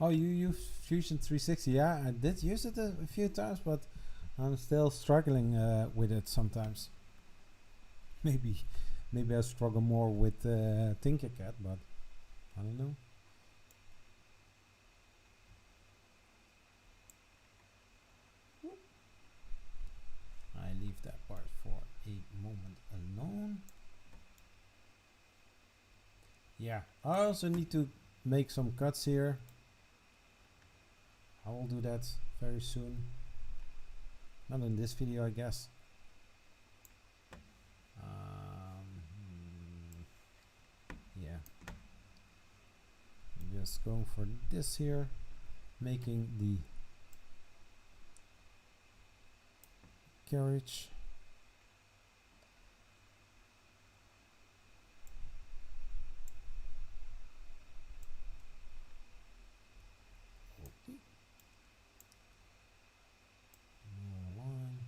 Oh, you use Fusion 360? Yeah, I did use it a few times, but I'm still struggling with it sometimes. Maybe I struggle more with TinkerCAD, but I don't know. I leave that part for a moment alone. Yeah, I also need to make some cuts here. I will do that very soon. Not in this video, I guess. Yeah. I'm just going for this here, making the carriage. Okay. More line.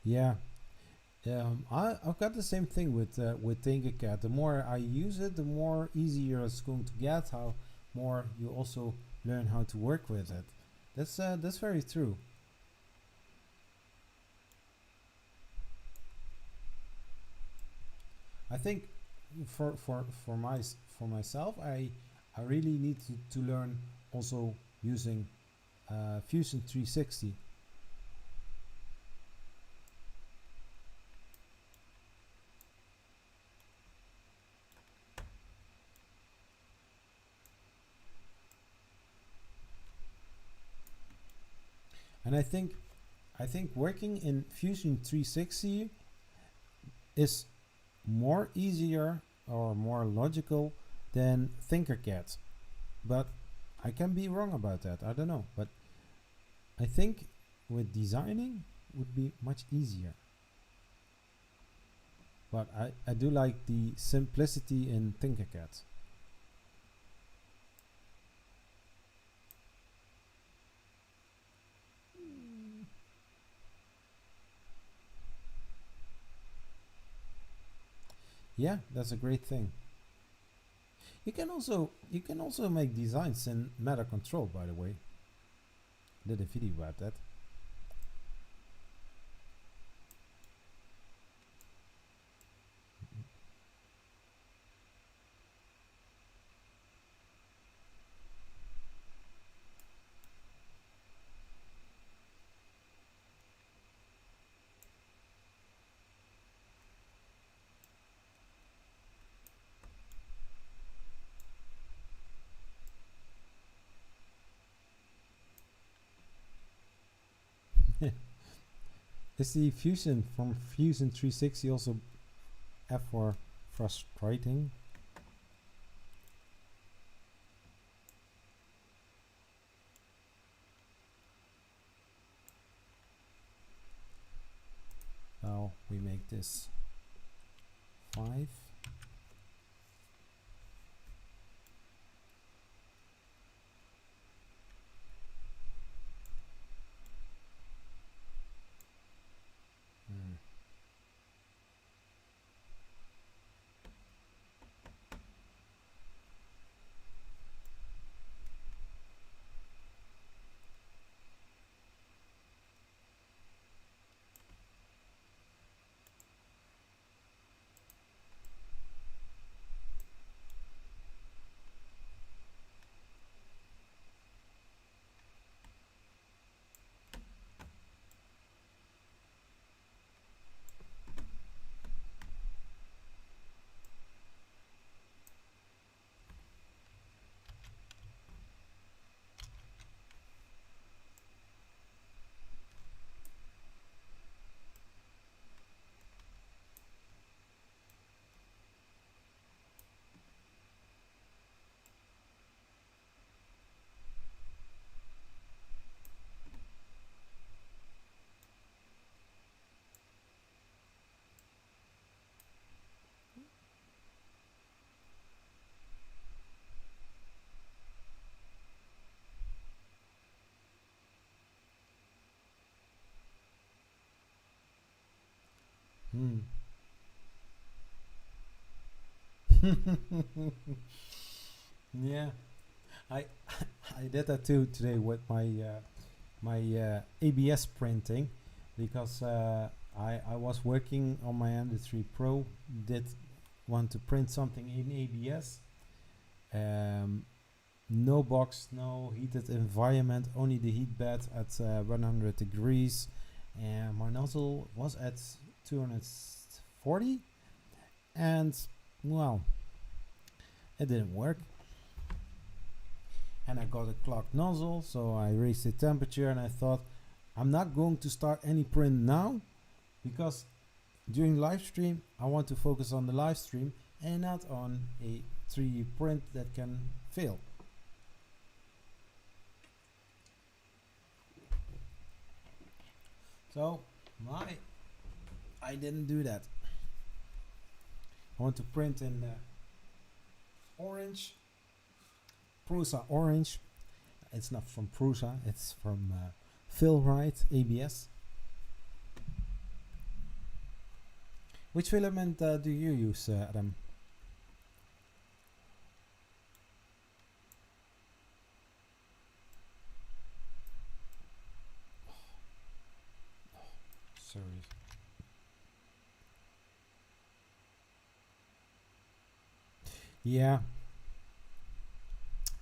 Yeah. I've got the same thing with TinkerCAD. The more I use it, the more easier it's going to get. How more you also learn how to work with it. That's very true. I think for myself, I really need to learn also using Fusion 360. And I think working in Fusion 360 is more easier or more logical than TinkerCAD. But I can be wrong about that. I don't know. But I think with designing would be much easier. But I do like the simplicity in TinkerCAD. Yeah, that's a great thing. You can also make designs in Meta Control, by the way. Did a video about that. Is the Fusion from Fusion 360 also F for frustrating? Now we make this 5. Hmm. Yeah, I I did that too today with my ABS printing, because I was working on my M3 Pro, did want to print something in ABS. Um, no box, no heated environment, only the heat bed at 100 degrees, and my nozzle was at 240, and well, it didn't work. And I got a clogged nozzle, so I raised the temperature, and I thought, I'm not going to start any print now, because during live stream I want to focus on the live stream and not on a 3D print that can fail. So I didn't do that. I want to print in orange, Prusa orange. It's not from Prusa, it's from Fill-Rite ABS. Which filament do you use, Adam? Sorry. Yeah,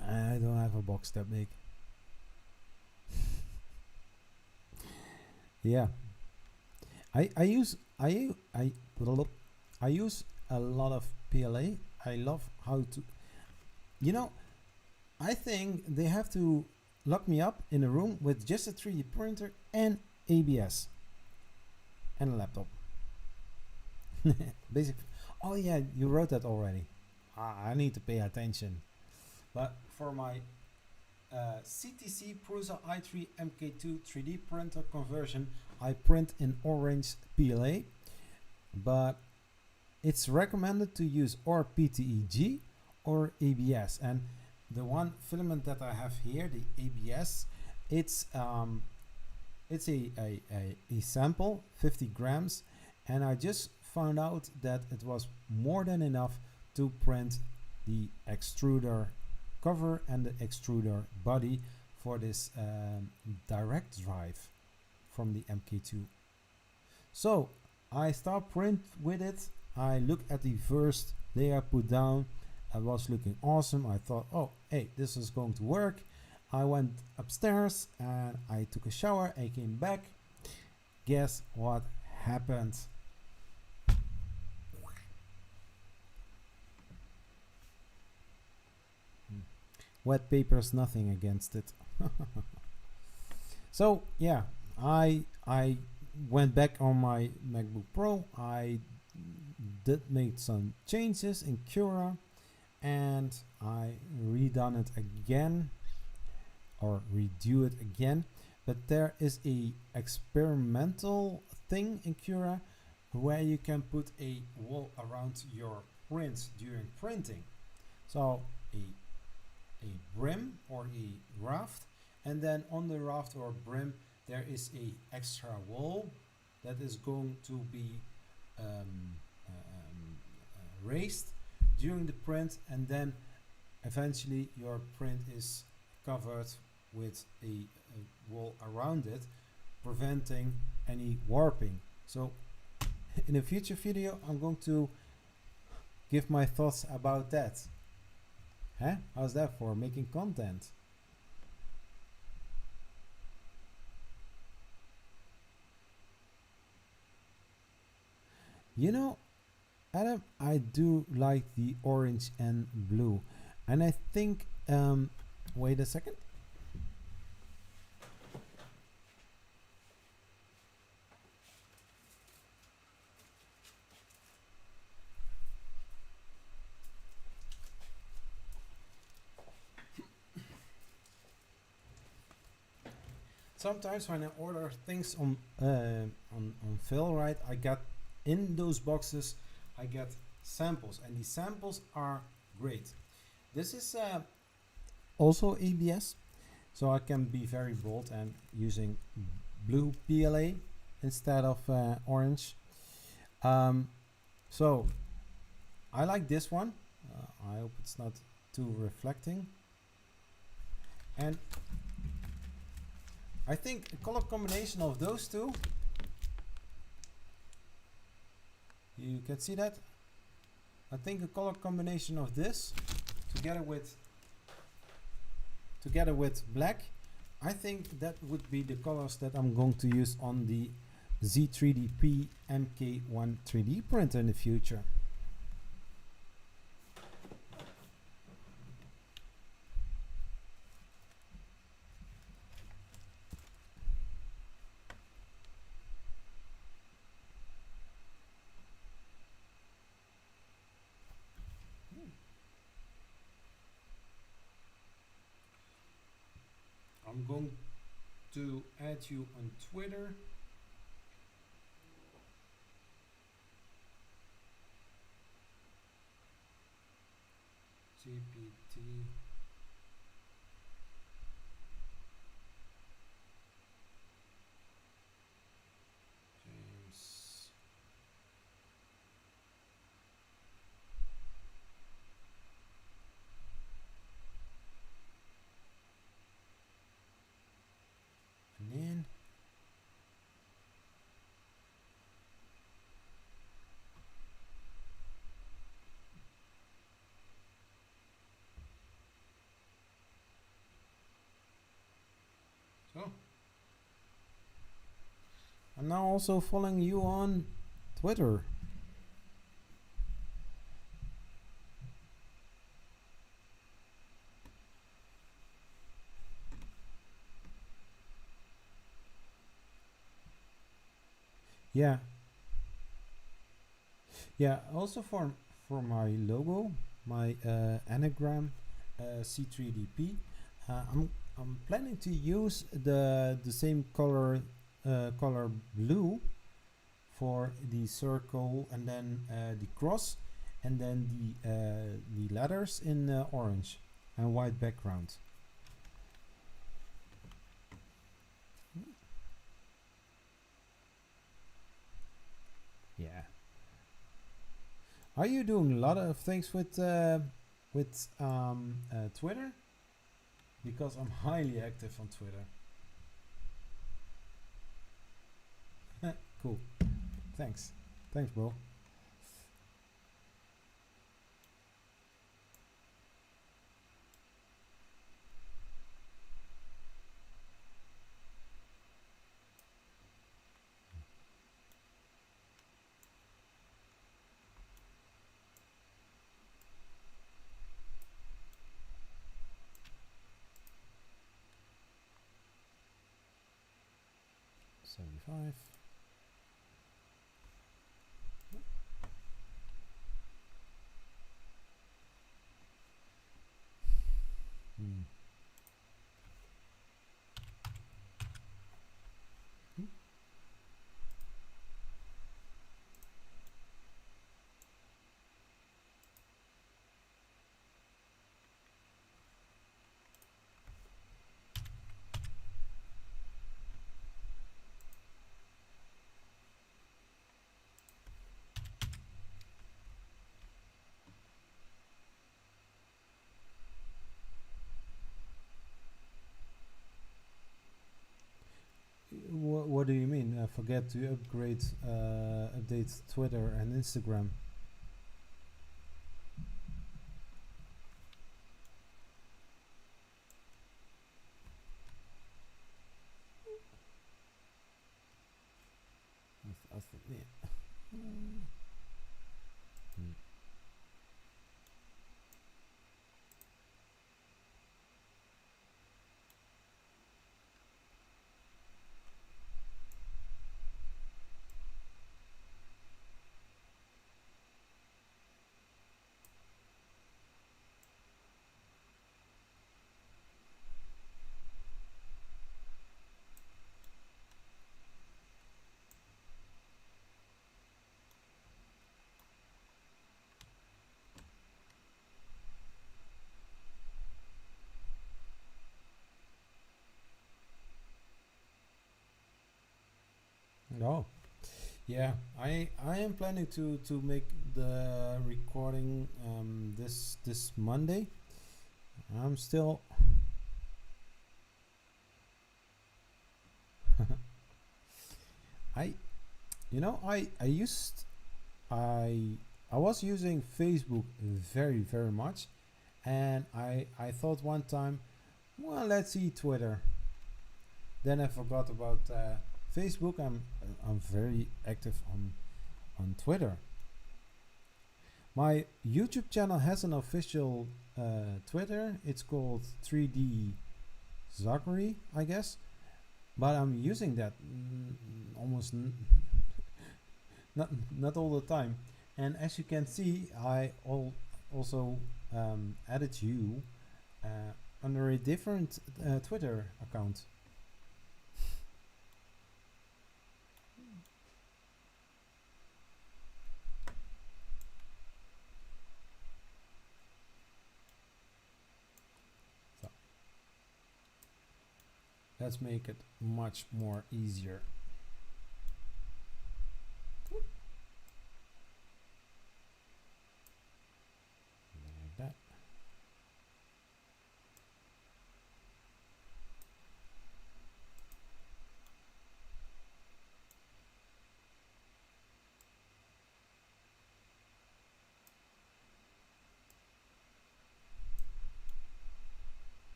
I don't have a box that big. Yeah, I use I use a lot of PLA. I love how to, you know, I think they have to lock me up in a room with just a 3D printer and ABS and a laptop. Basically. Oh yeah, you wrote that already. I need to pay attention. But for my CTC Prusa i3 MK2 3D printer conversion, I print in orange PLA, but it's recommended to use or PTEG or ABS. And the one filament that I have here, the ABS, it's a sample, 50 grams, and I just found out that it was more than enough to print the extruder cover and the extruder body for this direct drive from the MK2. So I start print with it. I look at the first layer put down. It was looking awesome. I thought, oh hey, this is going to work. I went upstairs and I took a shower. I came back. Guess what happened? Wet paper is nothing against it. So yeah, I went back on my MacBook Pro. I did make some changes in Cura, and I redone it again, or redo it again. But there is a experimental thing in Cura where you can put a wall around your print during printing. So a brim or a raft, and then on the raft or brim there is a extra wall that is going to be raised during the print, and then eventually your print is covered with a wall around it, preventing any warping. So in a future video I'm going to give my thoughts about that. Huh? How's that for making content? You know, Adam, I do like the orange and blue, and I think wait a second. Sometimes when I order things on Fill-Rite, I get in those boxes, I get samples, and these samples are great. This is also ABS, so I can be very bold and using blue PLA instead of orange. So I like this one. I hope it's not too reflecting. And I think a color combination of those two, you can see that. I think a color combination of this together with black, I think that would be the colors that I'm going to use on the Z3DP MK1 3D printer in the future. I'm going to add you on Twitter. GPT James. And then so I'm now also following you on Twitter. Yeah. Yeah, also for my logo, my anagram C3DP, I'm planning to use the same color blue for the circle, and then the cross, and then the letters in orange and white background. Yeah. Are you doing a lot of things with Twitter? Because I'm highly active on Twitter. Cool. Thanks, bro. $75. Hmm. What do you mean? Forget to update Twitter and Instagram. Yeah. Yeah, I am planning to make the recording this Monday. I'm still I you know I I was using Facebook very much, and I thought one time, well, let's see Twitter. Then I forgot about Facebook. I'm very active on Twitter. My YouTube channel has an official Twitter. It's called 3D Zachary, I guess. But I'm using that almost not all the time. And as you can see, I also added you under a different Twitter account. So let's make it much more easier. Like that.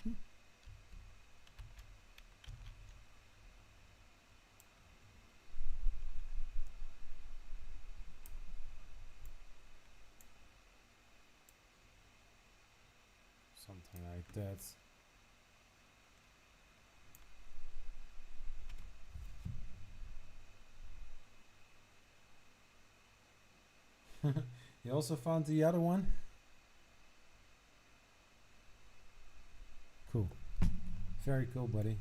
Mm-hmm. Something like that. You also found the other one? Cool. Very cool, buddy.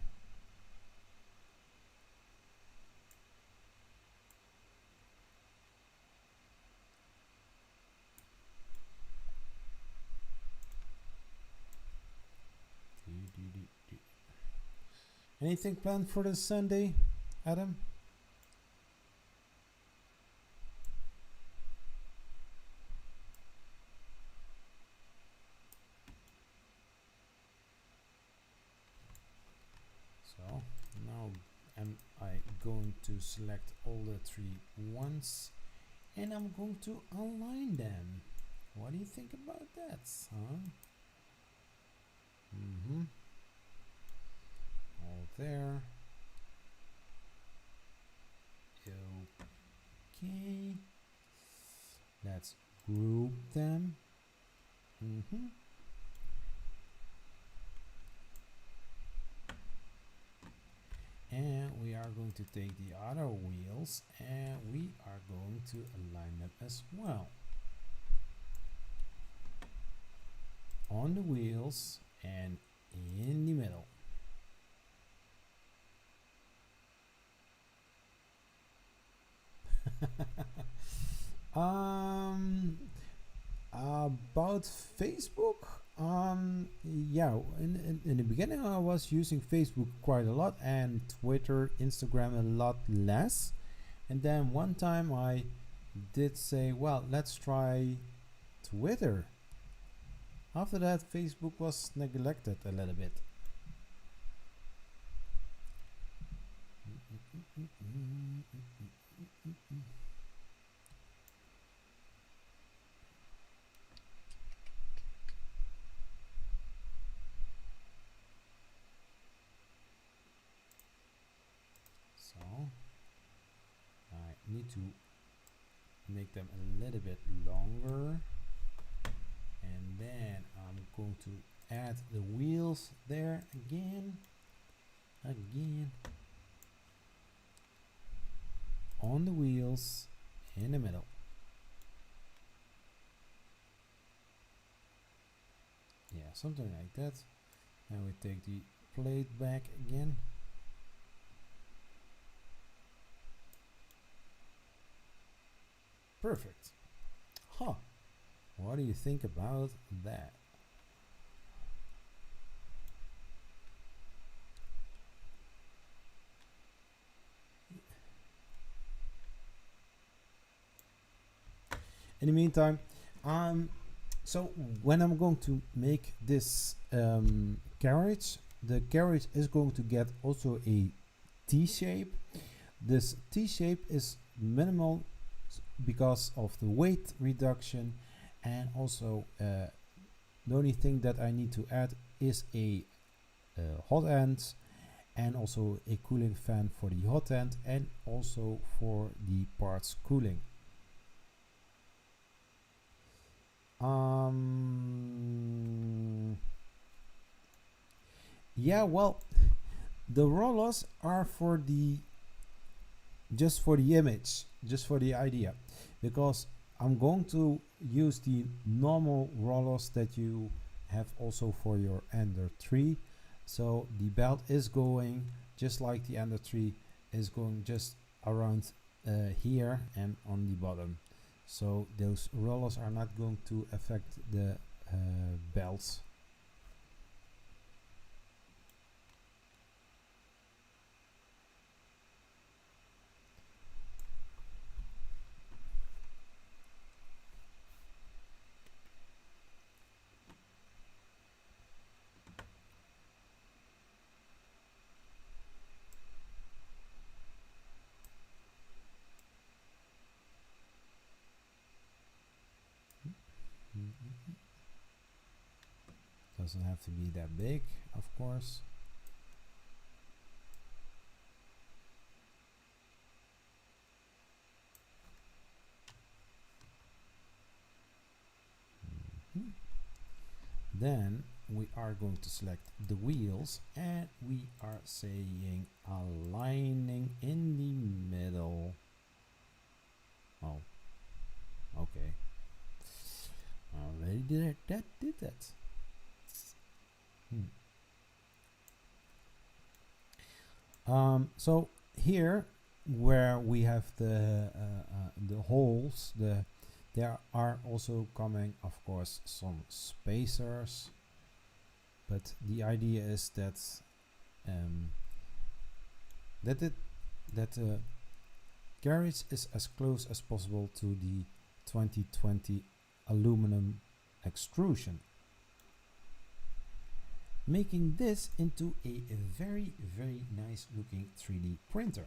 Anything planned for this Sunday, Adam? So now am I going to select all the 3 ones, and I'm going to align them. What do you think about that, huh? All there. Okay. Let's group them. And we are going to take the other wheels and we are going to align them as well. On the wheels and in the middle. About Facebook, yeah, in the beginning I was using Facebook quite a lot and Twitter, Instagram a lot less, and then one time I did say, well, let's try Twitter. After that, Facebook was neglected a little bit. So I need to make them a little bit longer, and then I'm going to add the wheels there again on the wheels in the middle. Yeah, something like that. Now we take the plate back again. Perfect. Huh. What do you think about that? in the meantime, so when I'm going to make this carriage, the carriage is going to get also a T shape. This T shape is minimal because of the weight reduction, and also the only thing that I need to add is a hot end, and also a cooling fan for the hot end, and also for the parts cooling. Yeah, well, the rollers are for the just for the image, just for the idea, because I'm going to use the normal rollers that you have also for your Ender 3. So the belt is going just like the Ender 3 is going just around here and on the bottom. So those rollers are not going to affect the belts. Doesn't have to be that big, of course. Then we are going to select the wheels, and we are saying aligning in the middle. Oh, okay. Already did that. So here, where we have the holes, there are also coming, of course, some spacers. But the idea is that that carriage is as close as possible to the 2020 aluminum extrusion, making this into a very, very nice looking 3D printer.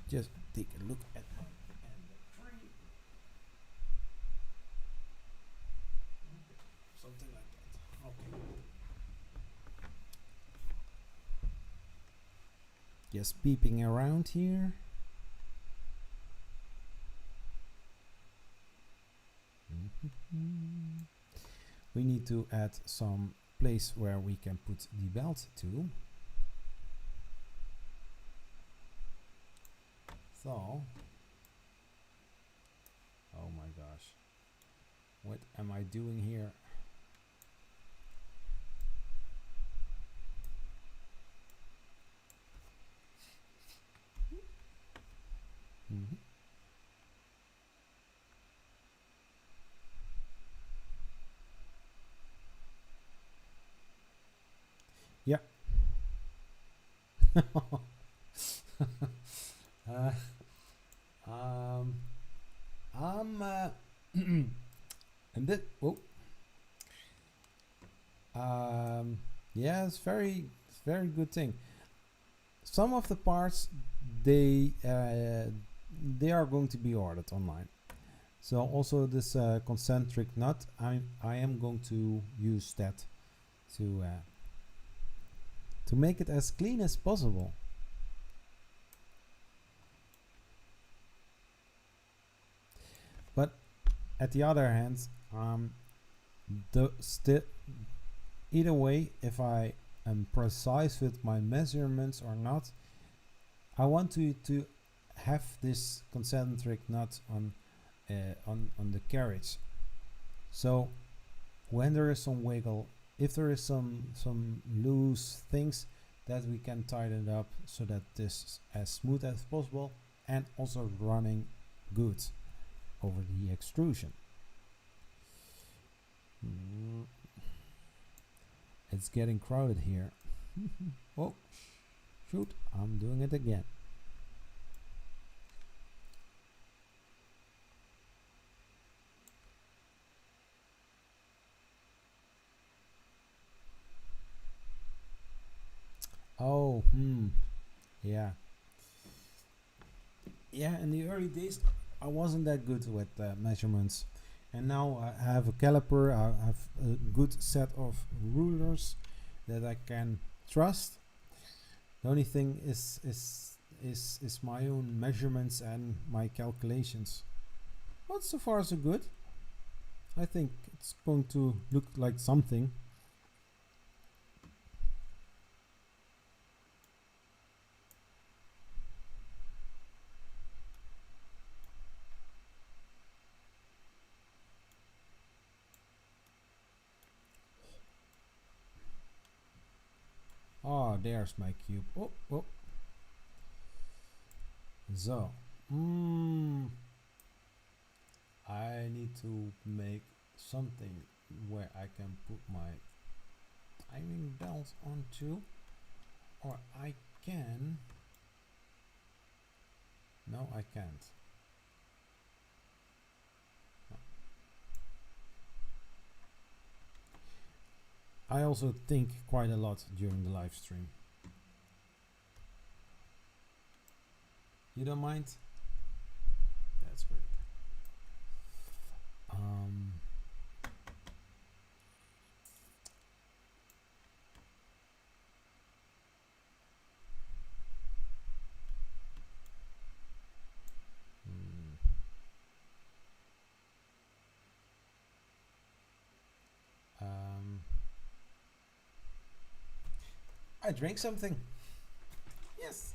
Just take a look at my Ender 3. Okay, something like that. Okay. Just peeping around here. We need to add some place where we can put the belt to. So, oh my gosh, what am I doing here? Yeah. And that, oh, yeah, it's very good thing. Some of the parts they are going to be ordered online. So also this concentric nut, I am going to use that to make it as clean as possible. But at the other hand, either way, if I am precise with my measurements or not, I want to have this concentric nut on the carriage. So when there is some wiggle, if there is some loose things, that we can tighten it up so that this is as smooth as possible and also running good over the extrusion. It's getting crowded here. Oh, shoot, I'm doing it again. Oh, yeah. Yeah, in the early days, I wasn't that good with measurements. And now I have a caliper, I have a good set of rulers that I can trust. The only thing is my own measurements and my calculations. But so far so good. I think it's going to look like something. Oh, there's my cube. Oh, oh. So, I need to make something where I can put my timing belt onto, or I can. No, I can't. No. I also think quite a lot during the live stream. You don't mind? That's great. I drank something. Yes.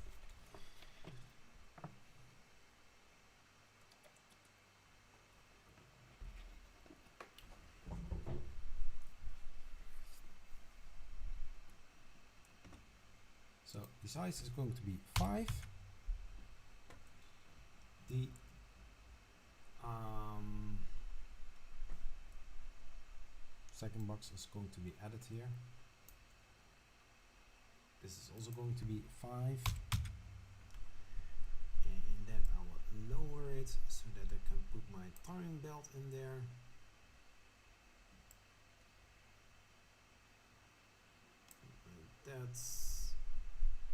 So the size is going to be 5. The second box is going to be added here. This is also going to be 5. And then I will lower it so that I can put my timing belt in there. Like that.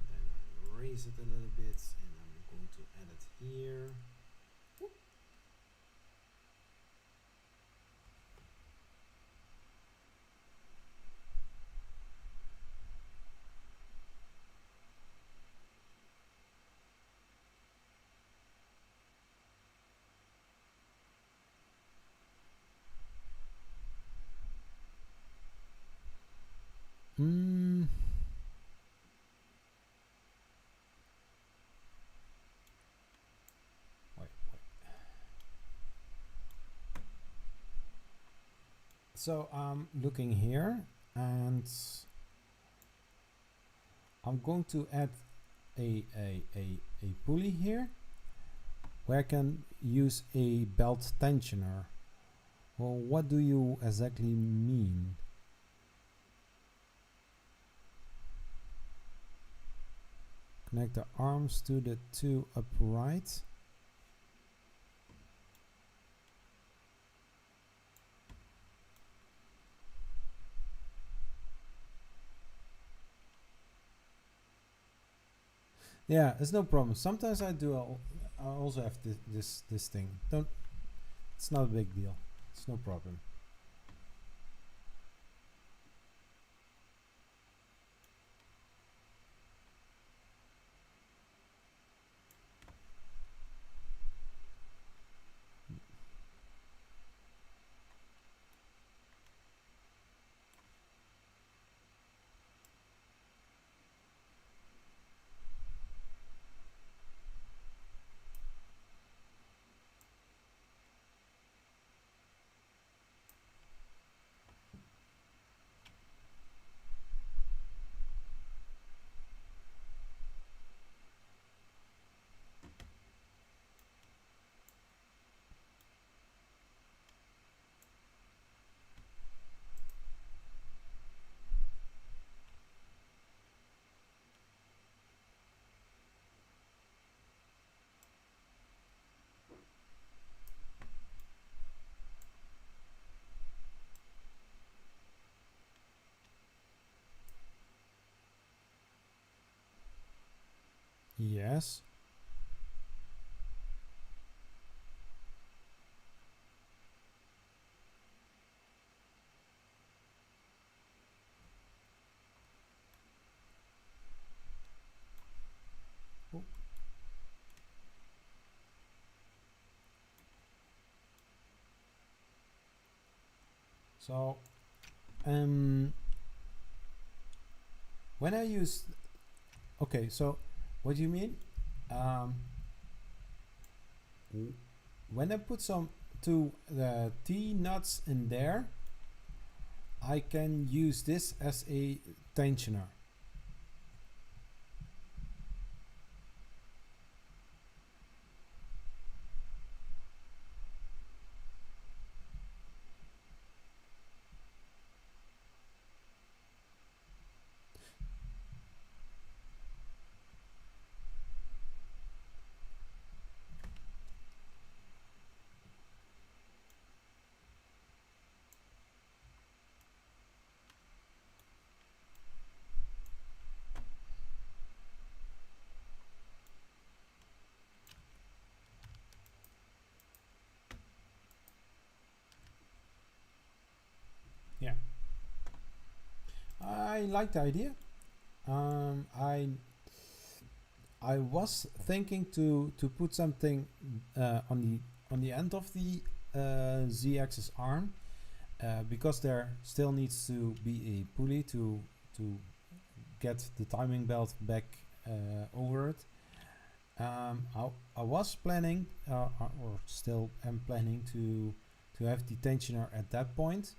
Then I raise it a little bit and I'm going to add it here. Whoop. Wait. So I'm looking here and I'm going to add a pulley here where I can use a belt tensioner. Well, what do you exactly mean? Connect the arms to the 2 upright. Yeah, it's no problem. Sometimes I do. I also have this thing. Don't. It's not a big deal. It's no problem. Yes. Oh. So when I use, okay, so what do you mean? When I put some two the T nuts in there, I can use this as a tensioner. Yeah, I like the idea. I was thinking to put something on the end of the z-axis arm, because there still needs to be a pulley to get the timing belt back over it. I was planning, or still am planning, to have the tensioner at that point,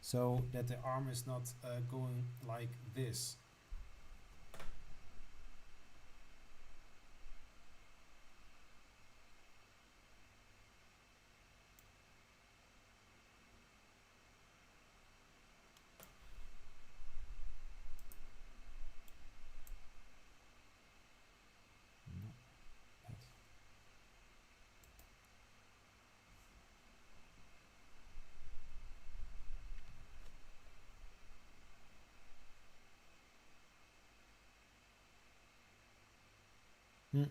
so that the arm is not going like this. No, that. Mm.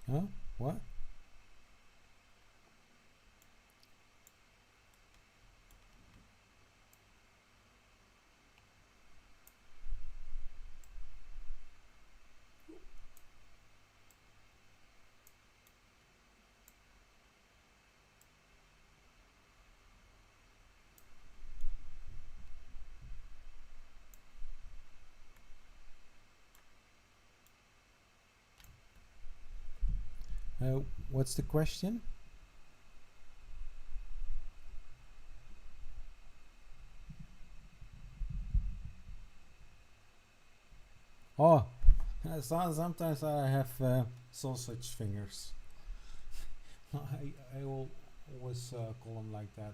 Huh? What? What's the question? Oh, sometimes I have sausage fingers. I will always call them like that.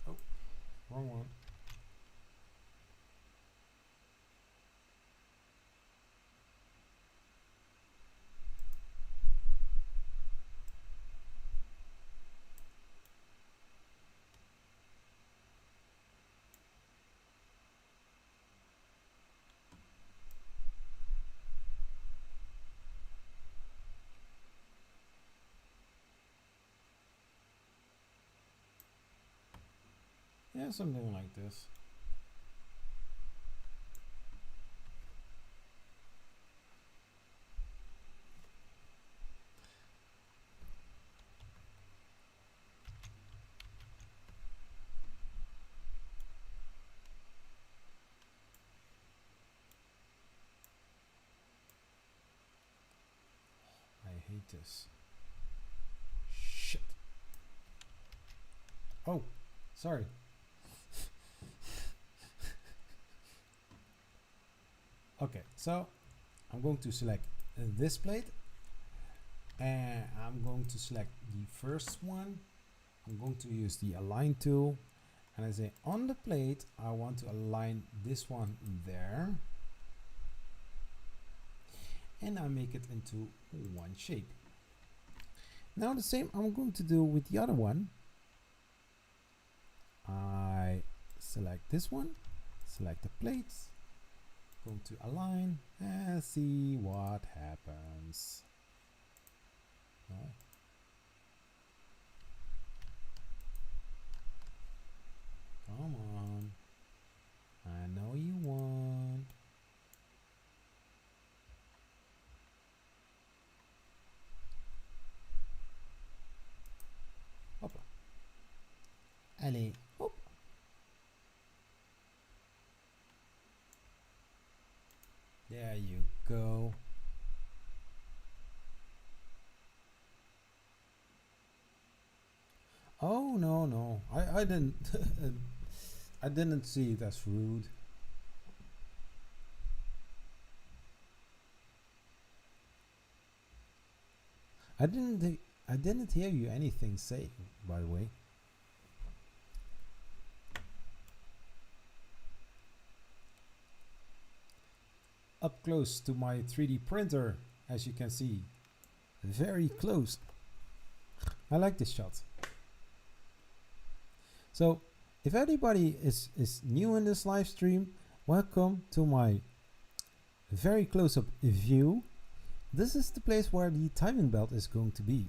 Oh, wrong one. Yeah, something like this. this. Shit. Oh, sorry. Okay, so I'm going to select this plate, and I'm going to select the first one. I'm going to use the align tool, and I say on the plate I want to align this one there, and I make it into one shape. Now the same I'm going to do with the other one. I select this one, select the plates, go to align, and see what happens. Oh. Come on, I know you want. Hopla. Allez, hop. There you go. Oh no, I didn't I didn't see it as rude. I didn't hear you anything say, by the way. Up close to my 3D printer, as you can see. Very close. I like this shot. So if anybody is new in this live stream, welcome to my very close-up view. This is the place where the timing belt is going to be.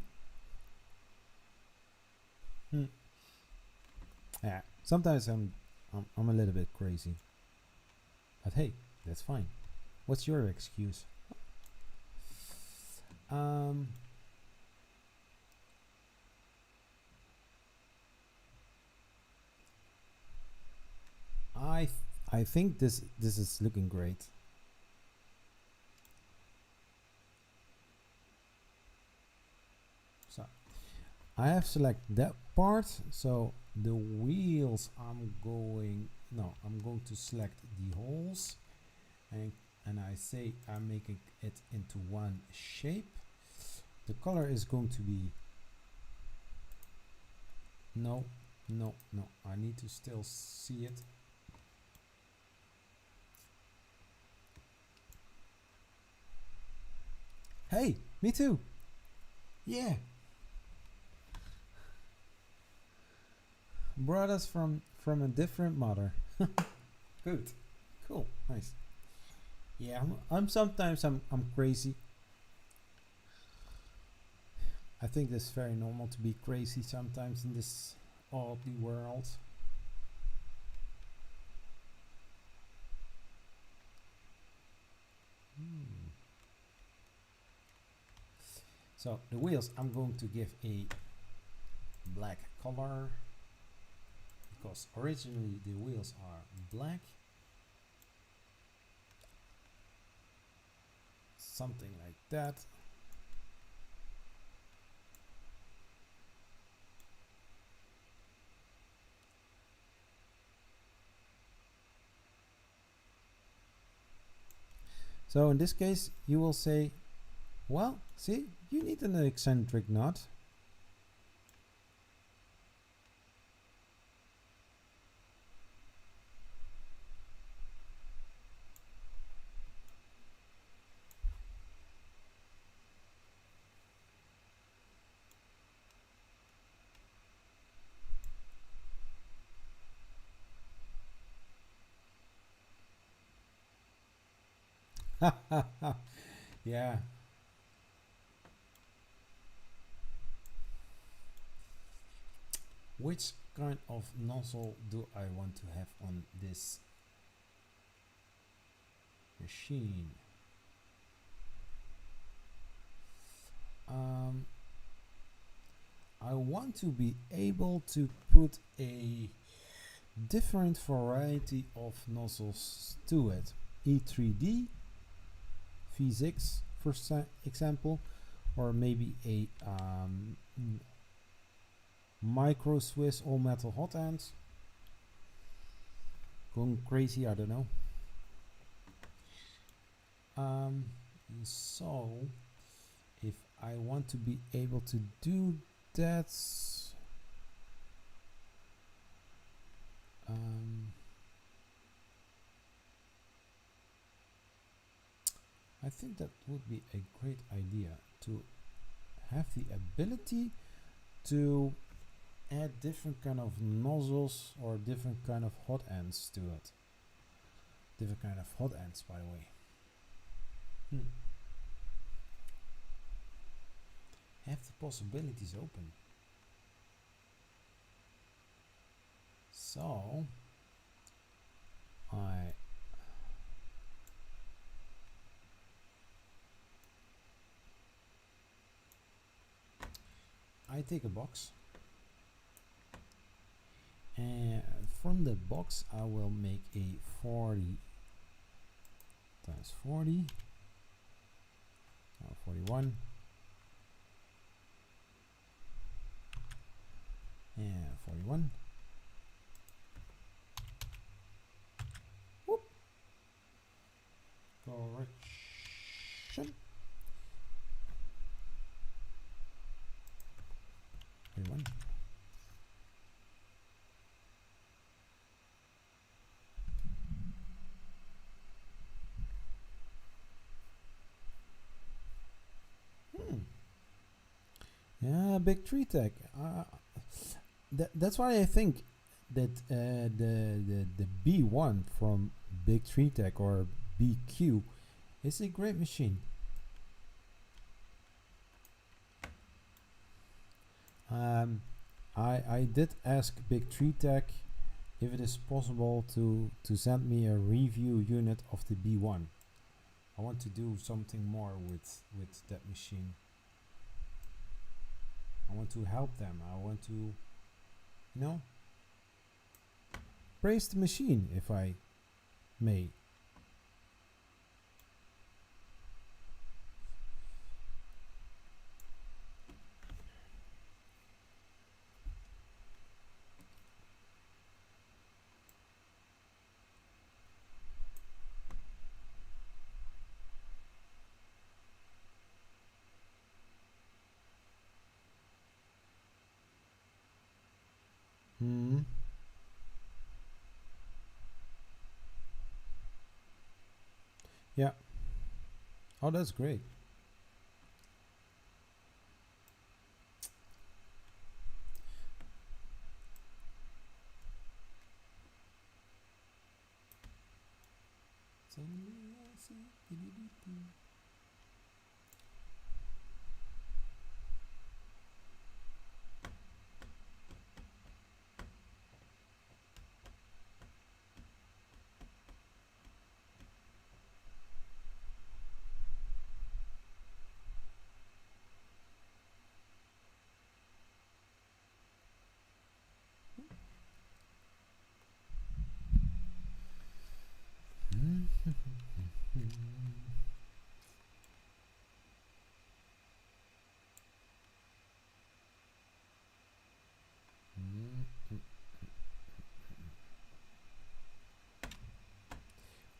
Yeah, sometimes I'm a little bit crazy, but hey, that's fine. What's your excuse? I think this is looking great. So I have selected that part. So the wheels, I'm going to select the holes, and I say I'm making it into one shape. The color is going to be no, I need to still see it. Hey, me too. Yeah. Brothers from a different mother. Good. Cool. Nice. Yeah, I'm sometimes I'm crazy. I think it's very normal to be crazy sometimes in this ugly world. So the wheels, I'm going to give a black color, because originally the wheels are black. Something like that. So in this case, you will say, well, see, you need an eccentric knot. Yeah. Which kind of nozzle do I want to have on this machine? I want to be able to put a different variety of nozzles to it. E3D, V6 for example, or maybe a micro Swiss all metal hot end. Going crazy, I don't know. So if I want to be able to do that, I think that would be a great idea to have the ability to add different kind of nozzles or different kind of hot ends to it. Different kind of hot ends, by the way. Have the possibilities open. So I take a box, and from the box I will make a 40 times 40 or 41 and 41. Whoop. Correction. 41. Yeah, big tree tech. That's why I think that the B1 from Big Tree Tech or BQ is a great machine. I did ask Big Tree Tech if it is possible to send me a review unit of the B1. I want to do something more with that machine. I want to help them. I want to, you know, praise the machine, if I may. Yeah. Oh, that's great.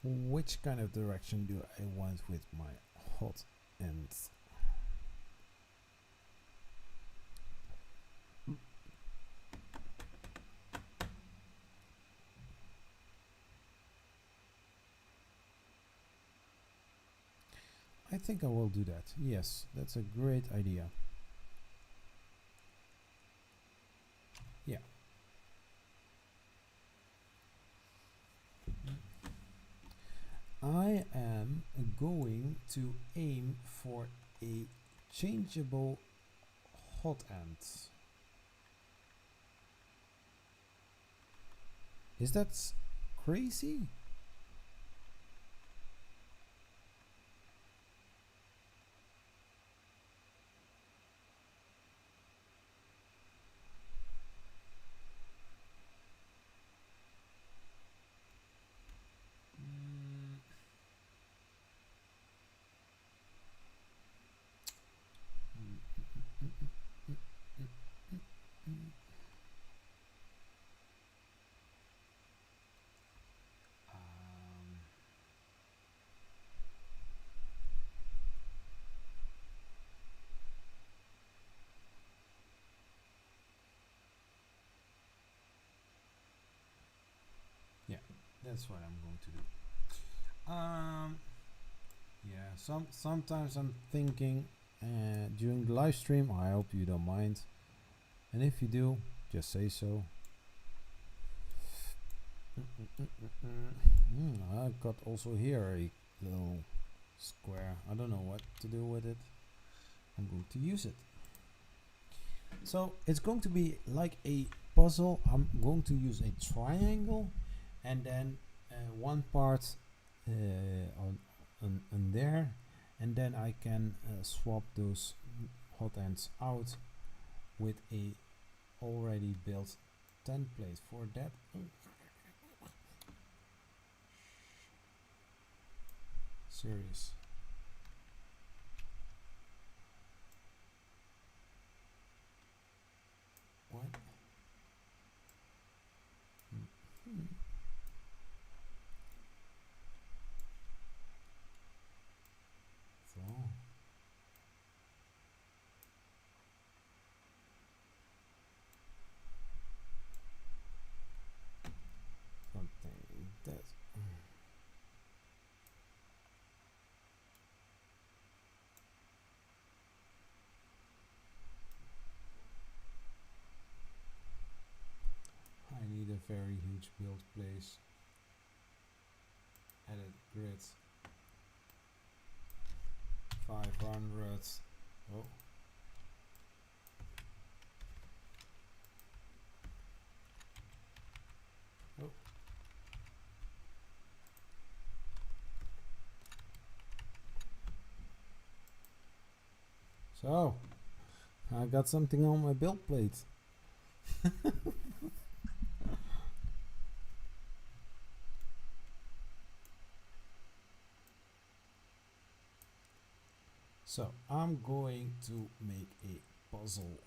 Which kind of direction do I want with my hot ends? I think I will do that. Yes, that's a great idea. Yeah. I am going to aim for a changeable hot end. Is that crazy? That's what I'm going to do. Yeah, sometimes I'm thinking during the live stream. I hope you don't mind, and if you do, just say so. I got also here a little square. I don't know what to do with it. I'm going to use it. So it's going to be like a puzzle. I'm going to use a triangle, and then one part on there, and then I can swap those hot ends out with a already built template for that. Serious. What? So something that. I need a very huge build place. Edit grid 500. Oh. Oh. So I got something on my build plate. So I'm going to make a puzzle.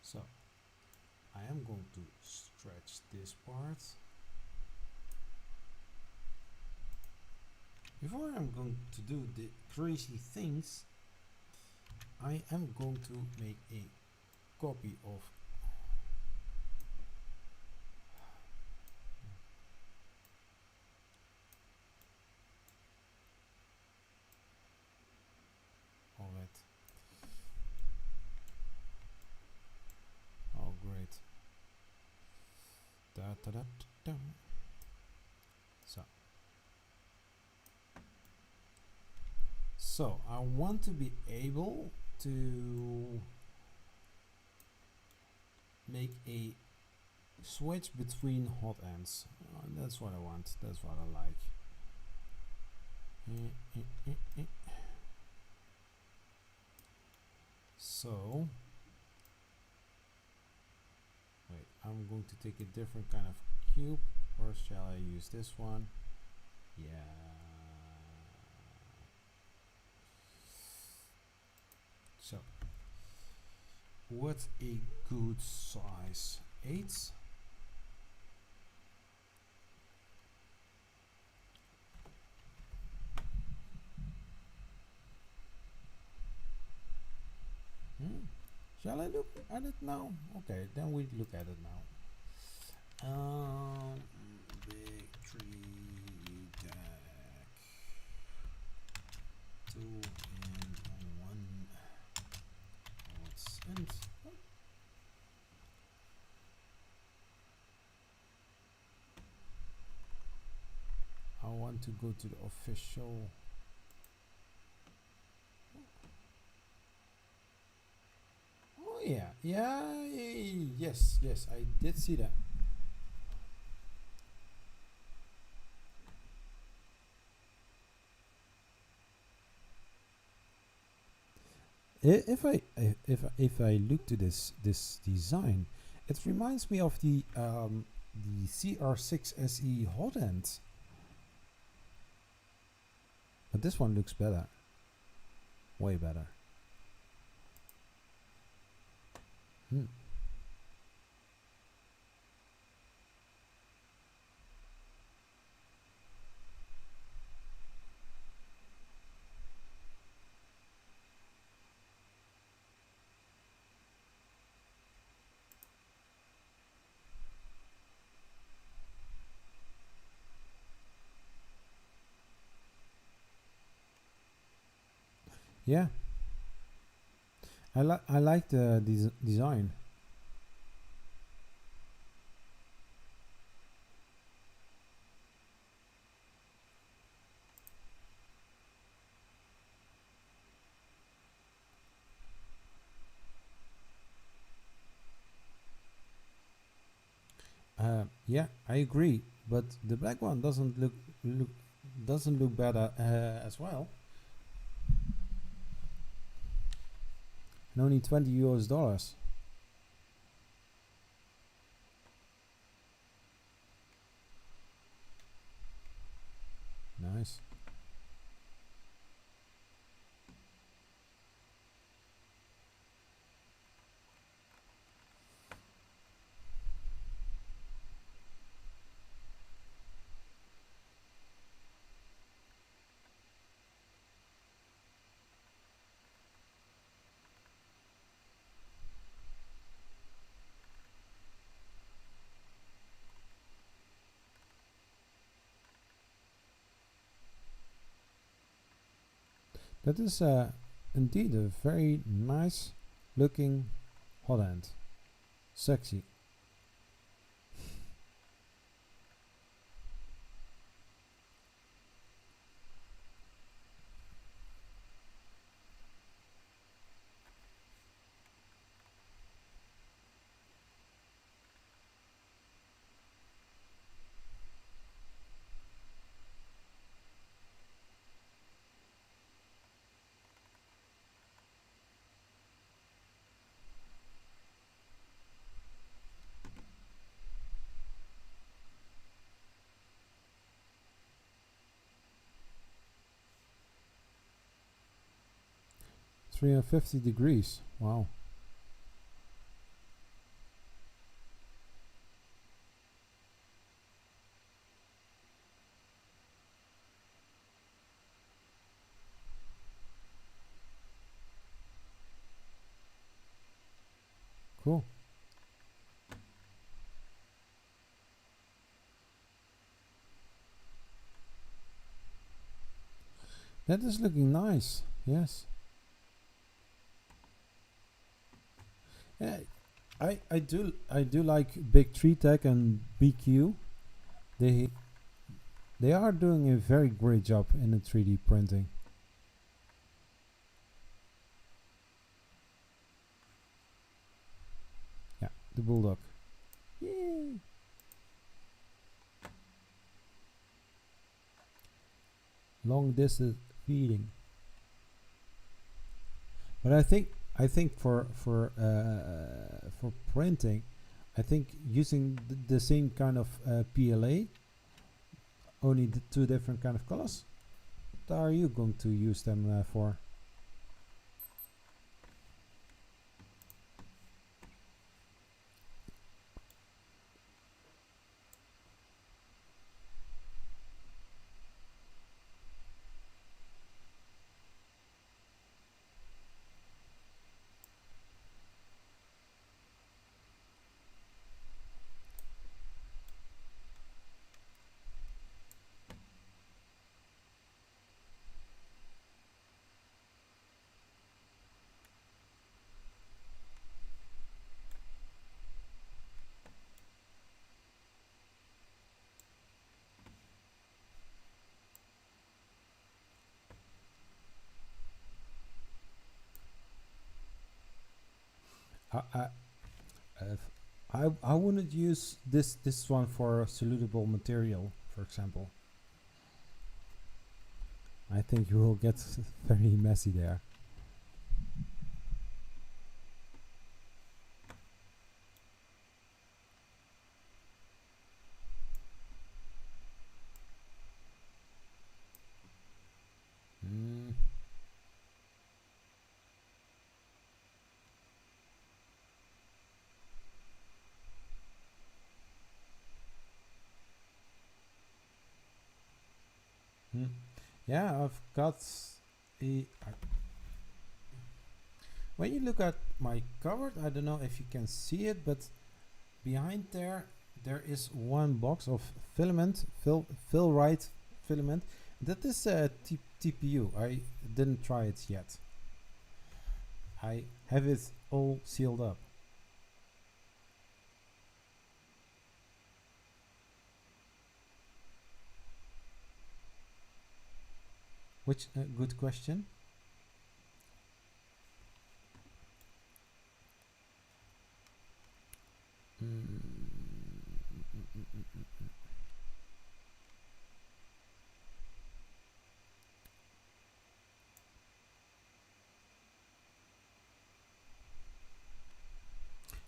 So I am going to stretch this part. Before I'm going to do the crazy things, I am going to make a copy of it. Oh great. Da, da, da, da, da. So I want to be able to make a switch between hot ends. That's what I want. That's what I like. So wait, I'm going to take a different kind of cube, or shall I use this one? Yeah. So what's a good size? 8? Shall I look at it now? Okay, then we look at it now. Big tree deck 2 and 1. What's in? I want to go to the official. Yeah, yes, I did see that. If I look to this design, it reminds me of the CR6 SE hot end, but this one looks better, way better. Yeah, I like the design. Yeah, I agree, but the black one doesn't look better as well. And only 20 US dollars. Nice. That is indeed a very nice looking hot end. Sexy. $350. Wow. Cool. That is looking nice. Yes. Yeah, I do like Big Tree Tech and BQ. They they are doing a very great job in the 3D printing. Yeah, the bulldog. Yay! Long distance feeding. But I think for printing, I think using the same kind of PLA, only the two different kind of colors. What are you going to use them for? I I, I wouldn't use this one for solutable material, for example. I think you will get very messy there. Mm. Mm. Yeah, I've got a. When you look at my cupboard, I don't know if you can see it, but behind there is one box of filament, fill right filament. That is a TPU. I didn't try it yet. I have it all sealed up. Which good question.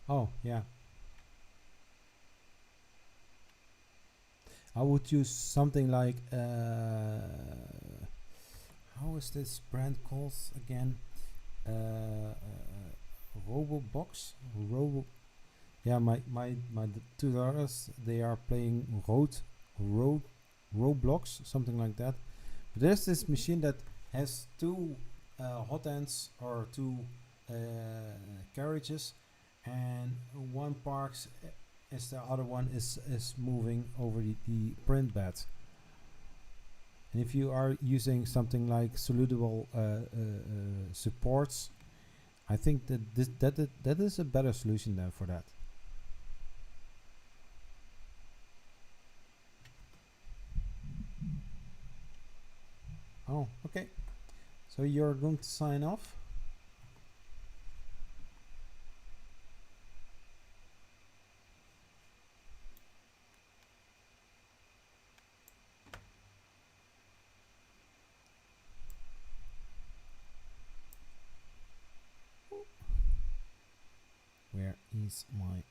Oh yeah, I would use something like how is this brand called again? Robobox. Yeah, my two daughters, they are playing Roblox, something like that. But there's this machine that has two hot ends or two carriages, and one parks as the other one is moving over the print bed. And if you are using something like solutable supports, I think that is a better solution than for that. Oh, okay. So you're going to sign off? Where is my...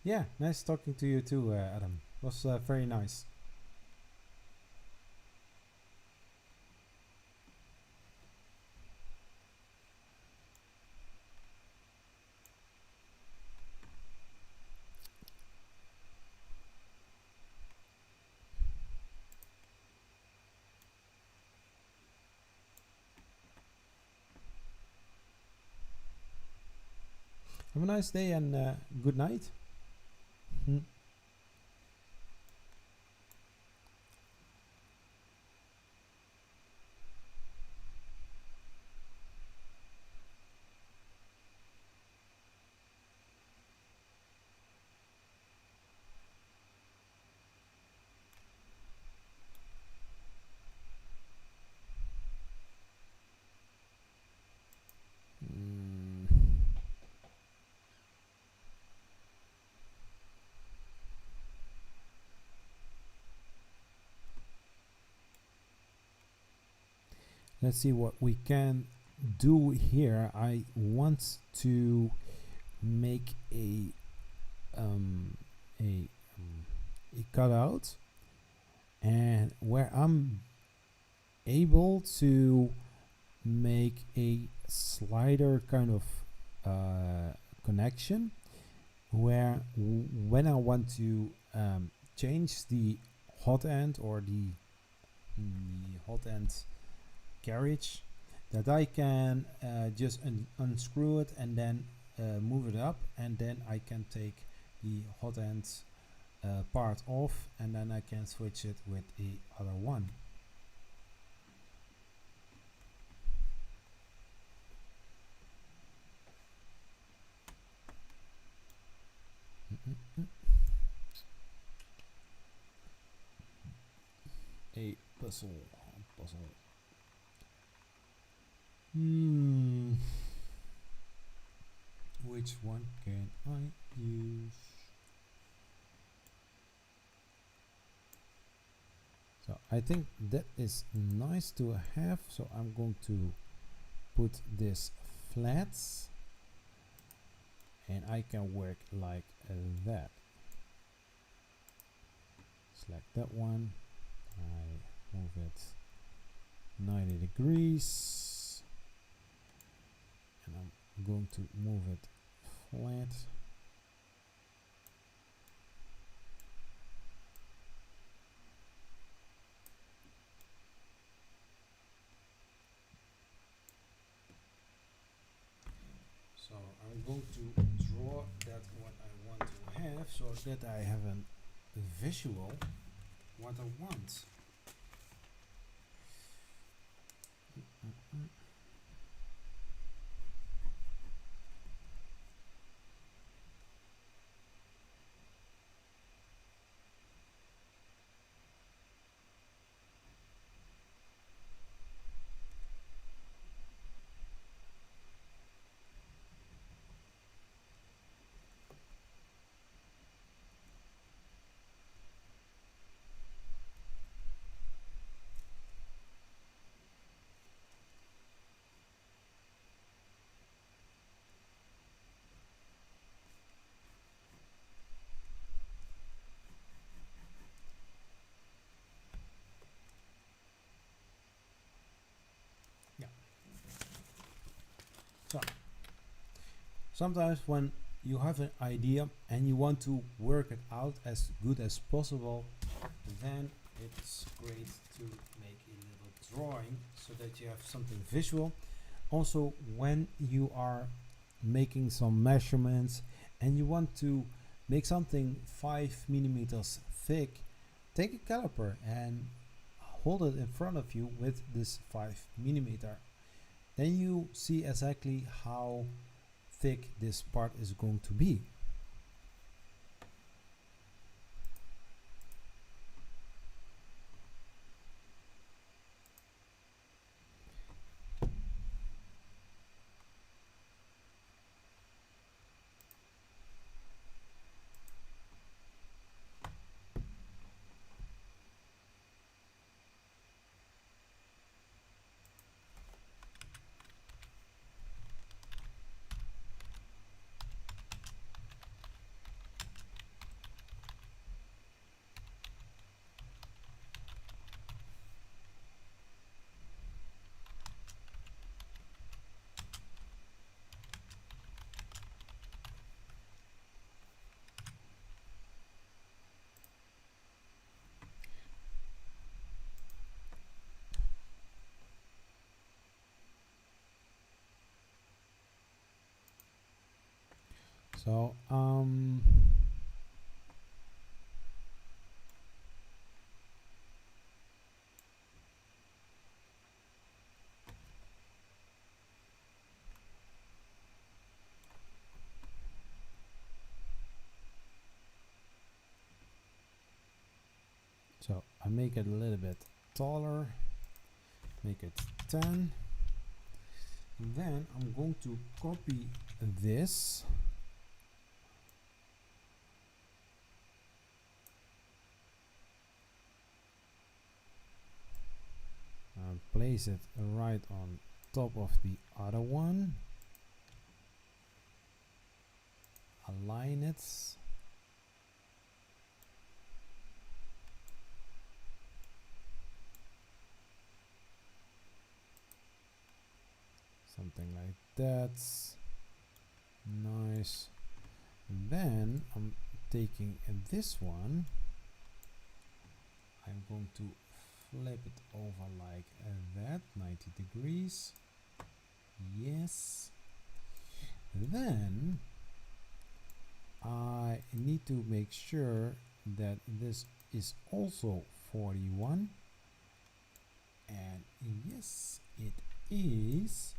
Yeah, nice talking to you too, Adam. It was very nice. Have a nice day and good night. Let's see what we can do here. I want to make a cutout, and where I'm able to make a slider kind of connection, where when I want to change the hot end or the hot end carriage, that I can just unscrew it and then move it up, and then I can take the hot end part off, and then I can switch it with the other one. A puzzle. Which one can I use? So I think that is nice to have, so I'm going to put this flat, and I can work like that. Select that one, I move it 90 degrees, and I'm going to move it flat. So I'm going to draw that what I want to have, so that I have a visual what I want. Yeah. So sometimes when you have an idea and you want to work it out as good as possible, then it's great to make a little drawing so that you have something visual. Also, when you are making some measurements and you want to make something 5 millimeters thick, take a caliper and hold it in front of you with this 5 millimeter. Then you see exactly how thick this part is going to be. So I make it a little bit taller, make it 10. Then I'm going to copy this and place it right on top of the other one, align it, something like that. Nice. Then I'm taking this one, I'm going to flip it over like that, 90 degrees. Yes. Then I need to make sure that this is also 41, and yes, it is.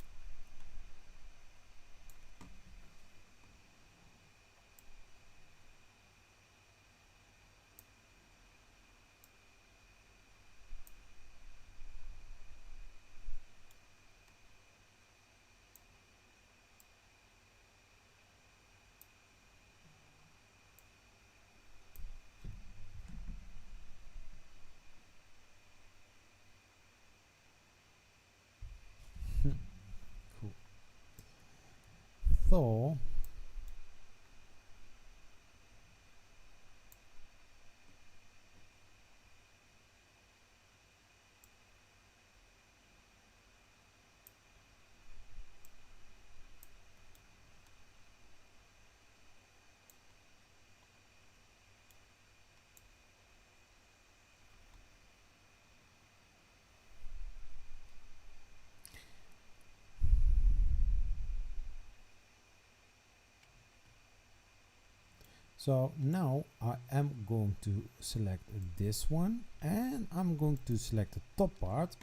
So now I am going to select this one, and I'm going to select the top part.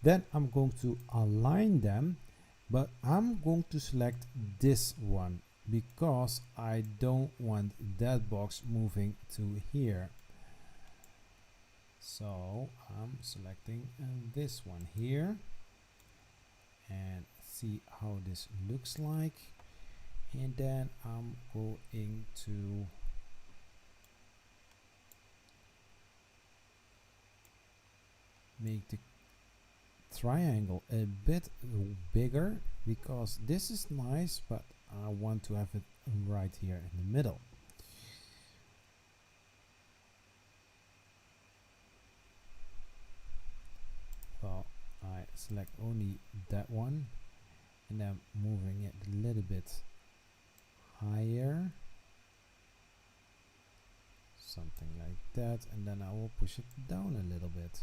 Then I'm going to align them, but I'm going to select this one because I don't want that box moving to here. So I'm selecting this one here and see how this looks like. And then I'm going to make the triangle a bit bigger because this is nice, but I want to have it right here in the middle. So I select only that one and I'm moving it a little bit higher, something like that, and then I will push it down a little bit.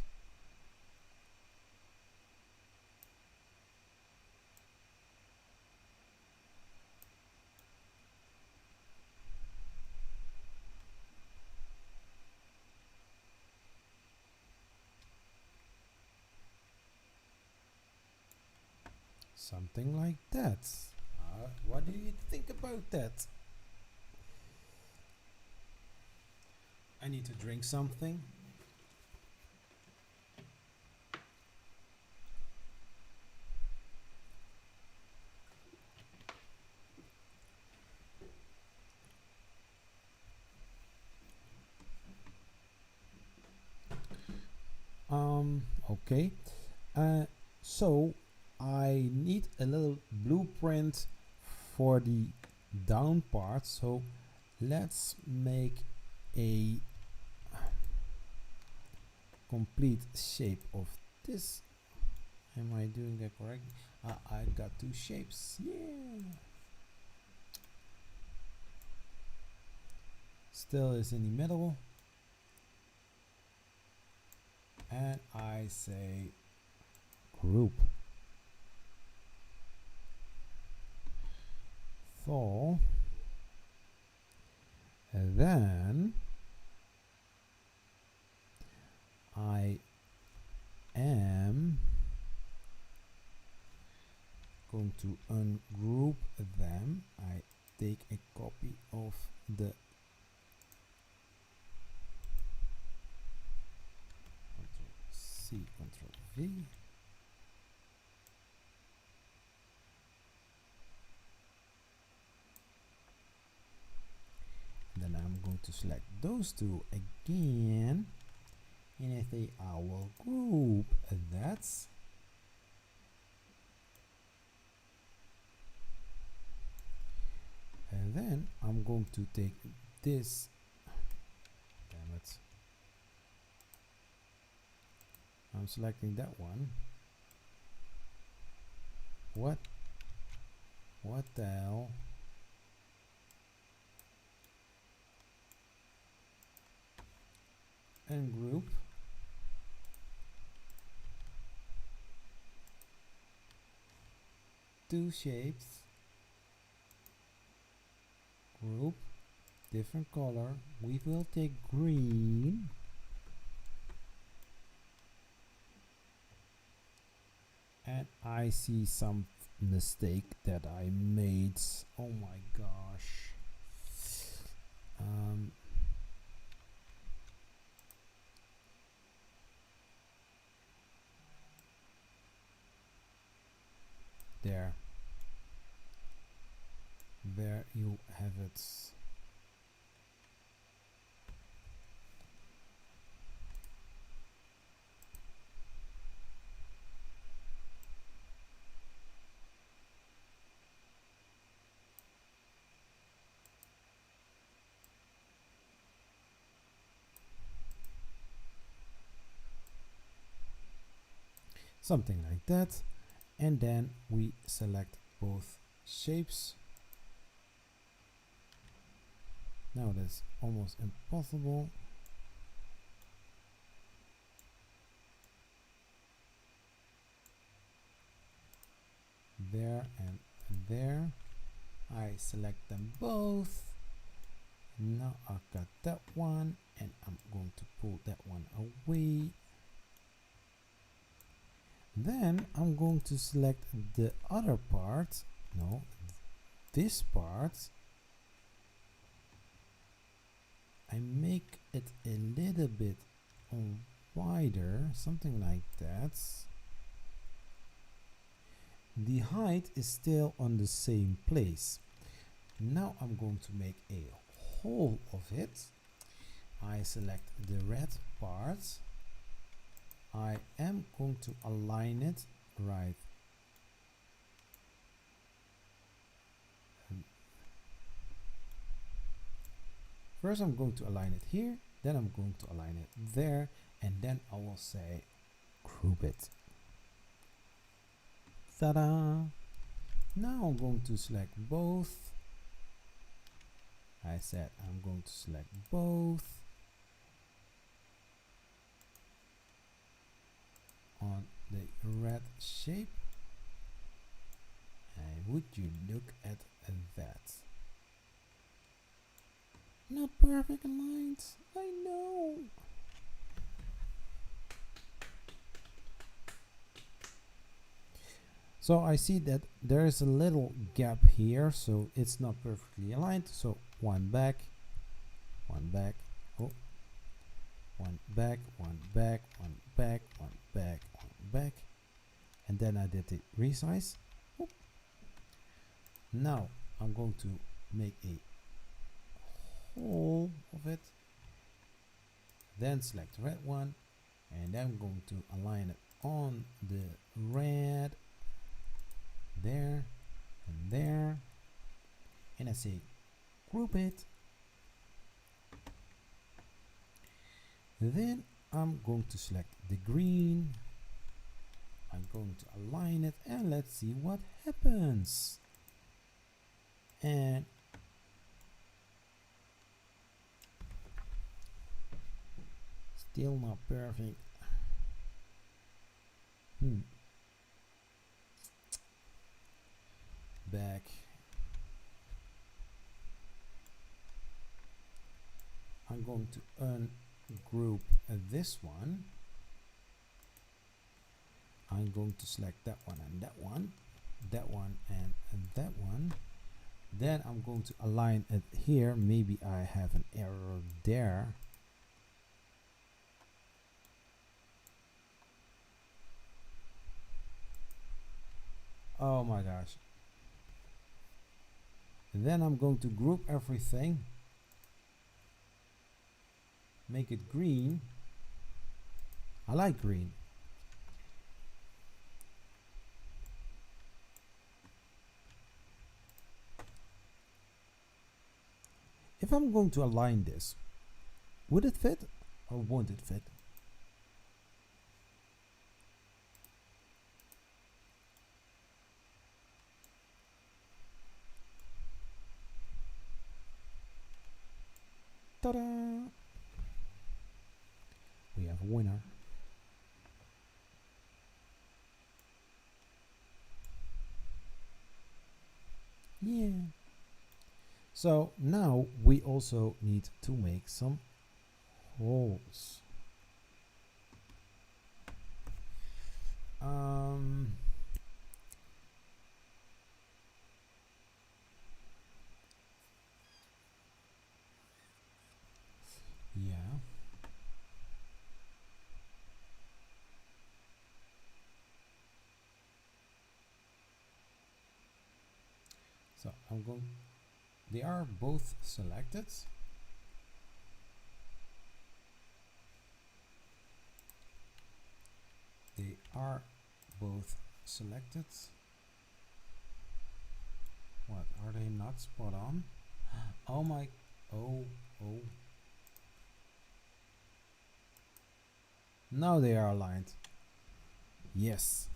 Something like that. What do you think about that? I need to drink something. Okay. So I need a little blueprint for the down part. So let's make a complete shape of this. Am I doing that correct? I got two shapes. Yeah. Still is in the middle. And I say group. So and then I am going to ungroup them. I take a copy of the Ctrl-C, Ctrl-V. Then I'm going to select those two again, and I say I will group that. And then I'm going to take this, damn it, I'm selecting that one. What the hell? And group. Two shapes. Group. Different color. We will take green. And I see some mistake that I made. Oh my gosh. There you have it. Something like that, and then we select both shapes. Now that's almost impossible. There and there. I select them both, Now I've got that one, and I'm going to pull that one away. Then I'm going to select the other part, no, this part. I make it a little bit wider, something like that. The height is still on the same place. Now I'm going to make a hole of it. I select the red part. I am going to align it right. First I'm going to align it here, then I'm going to align it there, and then I will say group it. Ta-da! Now I'm going to select both. I said I'm going to select both on the red shape. And would you look at that? Not perfect aligned, I know. So I see that there is a little gap here, so it's not perfectly aligned. So one back, one back, oh, one back, one back, one back, one back, one back, and then I did the resize. Oh. Now I'm going to make a hole of it, then select the red one, and then I'm going to align it on the red there and there, and I say group it. Then I'm going to select the green, I'm going to align it, and let's see what happens. And still not perfect. Back. I'm going to ungroup this one. I'm going to select that one and that one, that one and that one. Then I'm going to align it here. Maybe I have an error there. Oh my gosh. Then I'm going to group everything, make it green. I like green. If I'm going to align this, would it fit or won't it fit? Ta-da! We have a winner. Yeah. So now we also need to make some holes. Yeah. So I'm going, they are both selected. They are both selected. What, are they not spot on? Oh my, oh. Now they are aligned. Yes.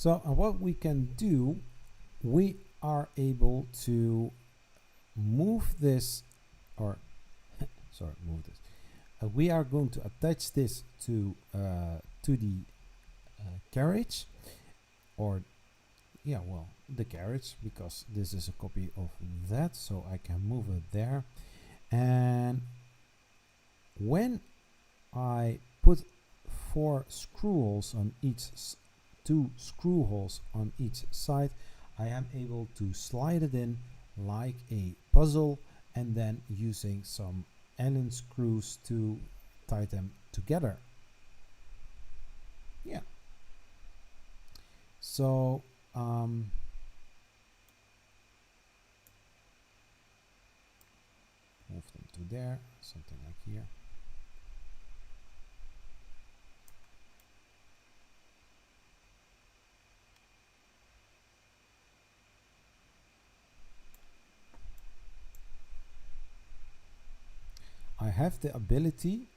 So what we can do, we are able to move this, or sorry, move this. We are going to attach this to the carriage, or yeah, well, the carriage, because this is a copy of that, so I can move it there. And when I put 4 screw holes on each, 2 screw holes on each side, I am able to slide it in like a puzzle, and then using some Allen screws to tie them together. Yeah. So move them to there, something like here. I have the ability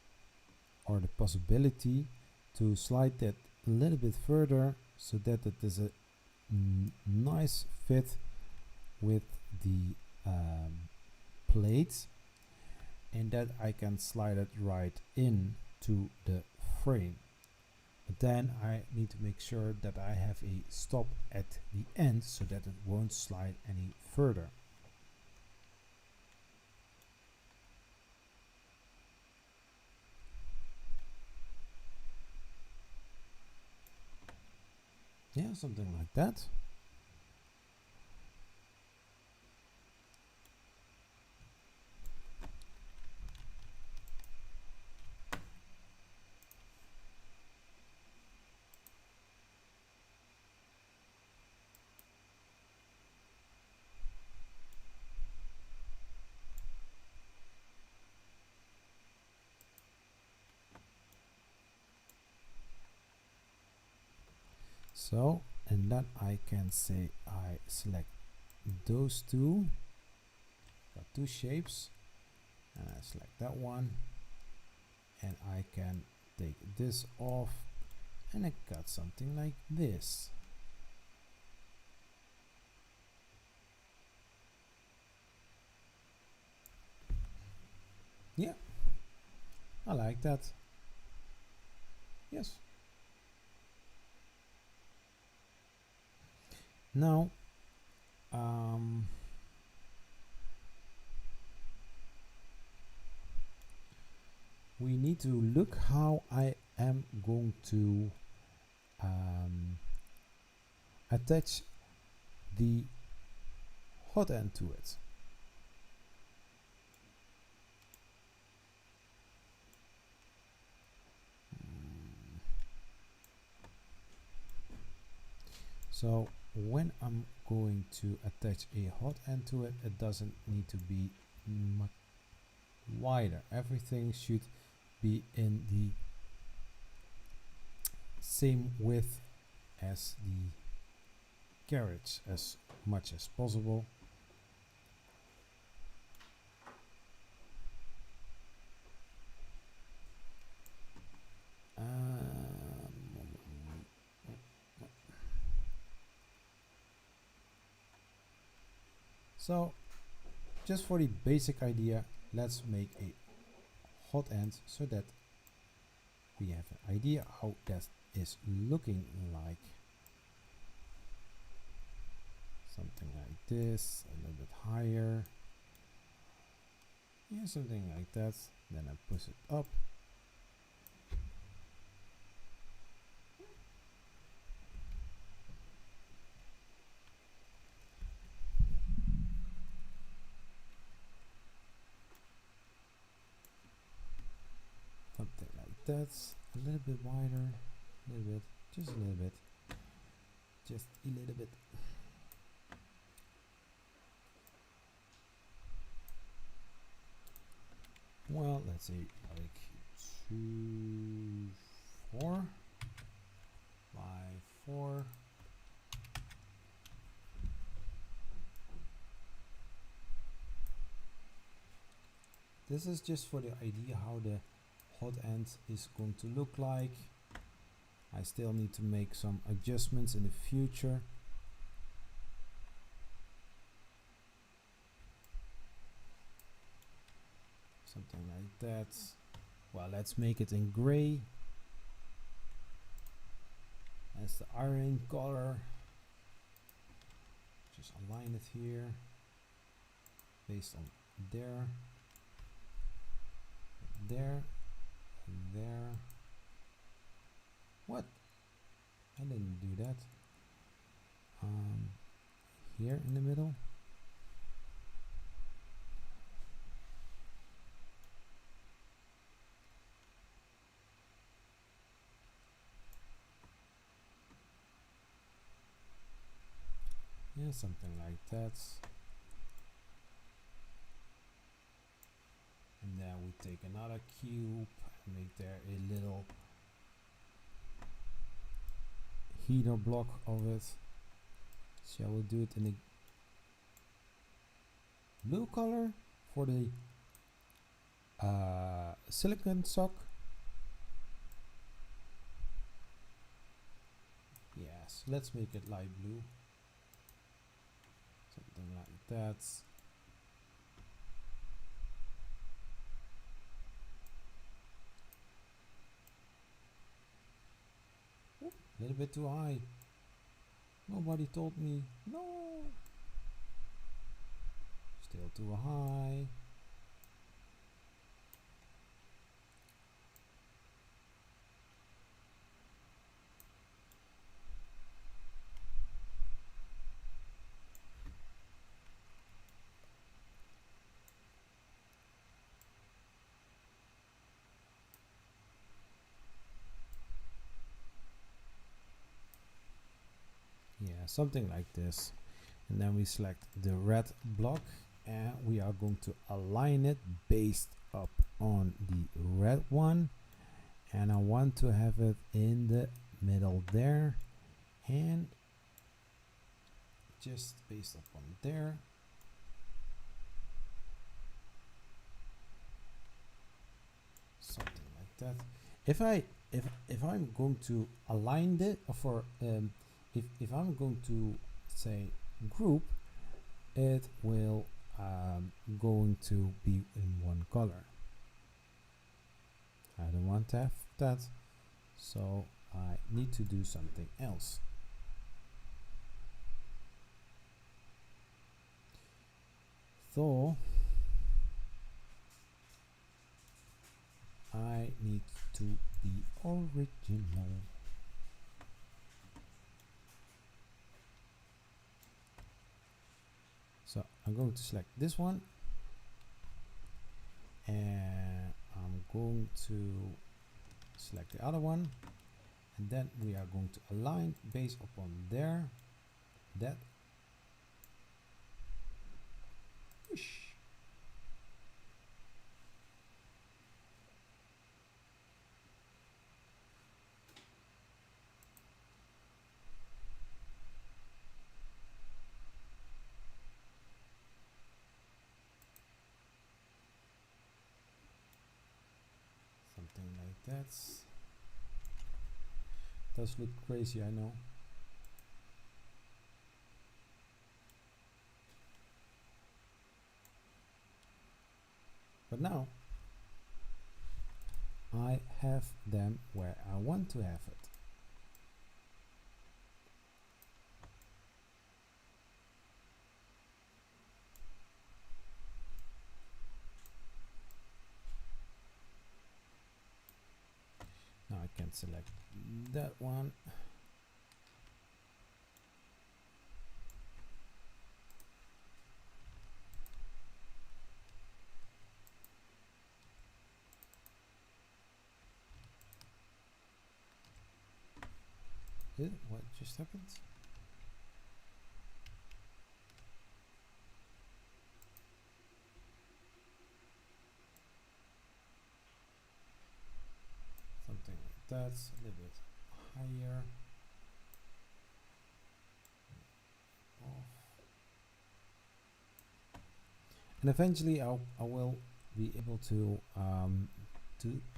or the possibility to slide that a little bit further so that it is a nice fit with the plates, and that I can slide it right in to the frame. But then I need to make sure that I have a stop at the end so that it won't slide any further. Yeah, something like that. So, and then I can say I select those two, got 2 shapes, and I select that one, and I can take this off, and I got something like this. Yeah, I like that. Yes. Now we need to look how I am going to attach the hot end to it. So when I'm going to attach a hot end to it, it doesn't need to be much wider. Everything should be in the same width as the carriage as much as possible. So just for the basic idea, let's make a hot end so that we have an idea how that is looking like. Something like this, a little bit higher. Yeah, something like that. Then I push it up. Something like that. A little bit wider. A little bit. Just a little bit. Just a little bit. Well, let's say like 2, 4 by 4. This is just for the idea how the hot end is going to look like. I still need to make some adjustments in the future. Something like that. Well, let's make it in gray as the iron color. Just align it here based on there, there, and there. What? I didn't do that. Here in the middle. Yeah, something like that. And then we take another cube and make there a little heater block of it. Shall we do it in a blue color for the silicon sock? Yes, let's make it light blue. Something like that. A little bit too high. Nobody told me. No. Still too high. Yeah, something like this. And then we select the red block and we are going to align it based up on the red one. And I want to have it in the middle there and just based upon there. Something like that. If I'm going to align it for if I'm going to say group, it will going to be in one color. I don't want to have that, so I need to do something else. So I need to be original. So I'm going to select this one and I'm going to select the other one, and then we are going to align based upon there, that. Whoosh. Something like that. Does look crazy, I know. But now I have them where I want to have it. Now I can select that one. What just happened? Something like that, a little bit higher. And eventually I will be able to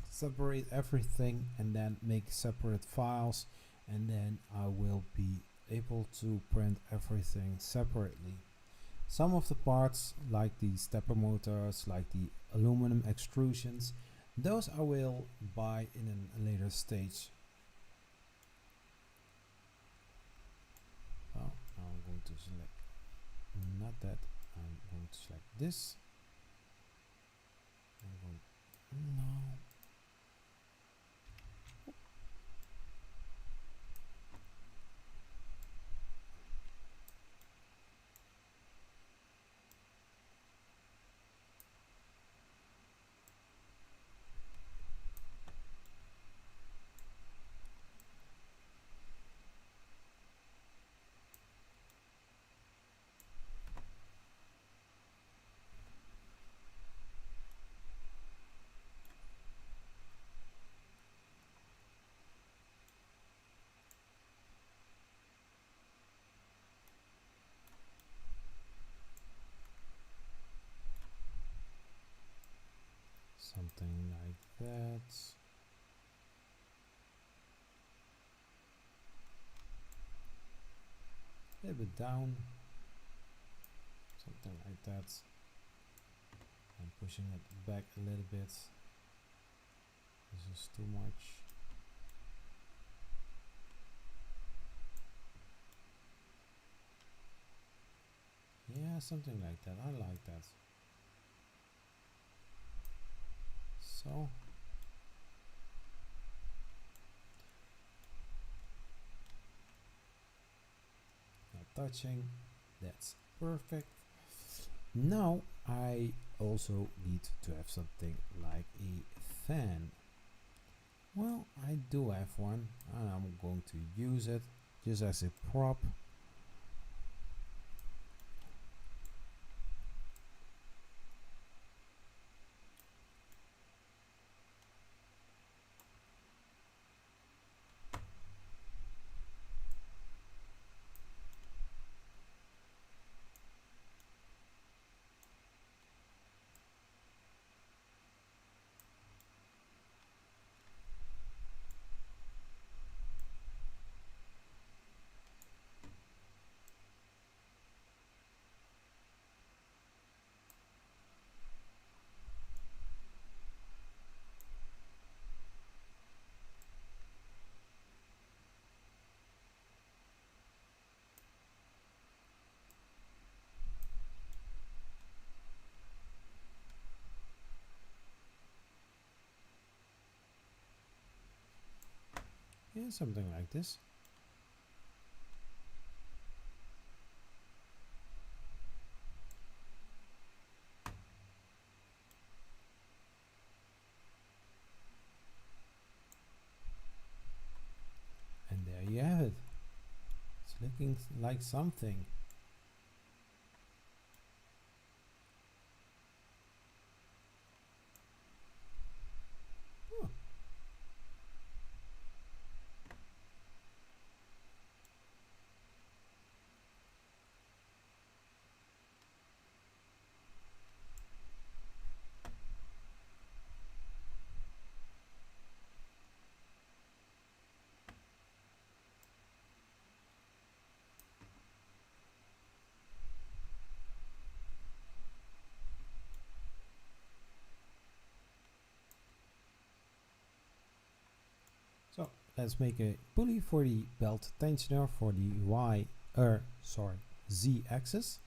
separate everything and then make separate files, and then I will be able to print everything separately. Some of the parts, like the stepper motors, like the aluminum extrusions, those I will buy in a later stage. Well, I'm going to select not that, I'm going to select this. I'm going, no. Something like that. A little bit down. Something like that. I'm pushing it back a little bit. This is too much. Yeah, something like that. I like that. So not touching. That's perfect. Now I also need to have something like a fan. Well, I do have one and I'm going to use it just as a prop. Yeah, something like this. And there you have it. It's looking like something. Oh. So let's make a pulley for the belt tensioner for the Z axis.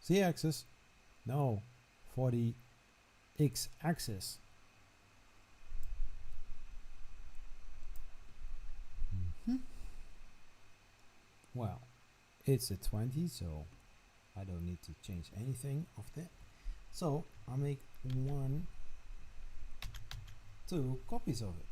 Z axis? No, for the X axis. Well, it's a 20, so I don't need to change anything of that. So I'll make 1, 2 copies of it.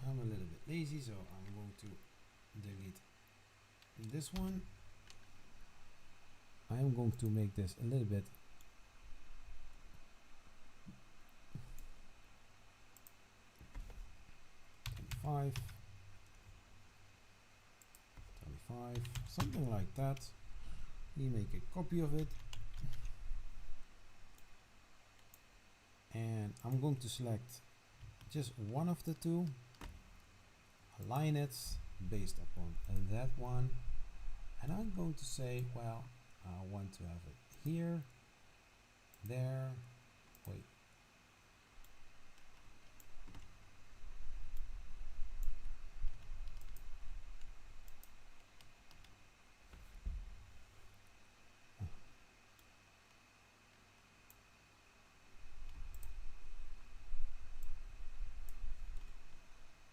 I'm a little bit lazy, so I'm going to delete this one. I'm going to make this a little bit 5, something like that. We make a copy of it, and I'm going to select just one of the two, align it based upon that one, and I'm going to say, well, I want to have it here, there, wait,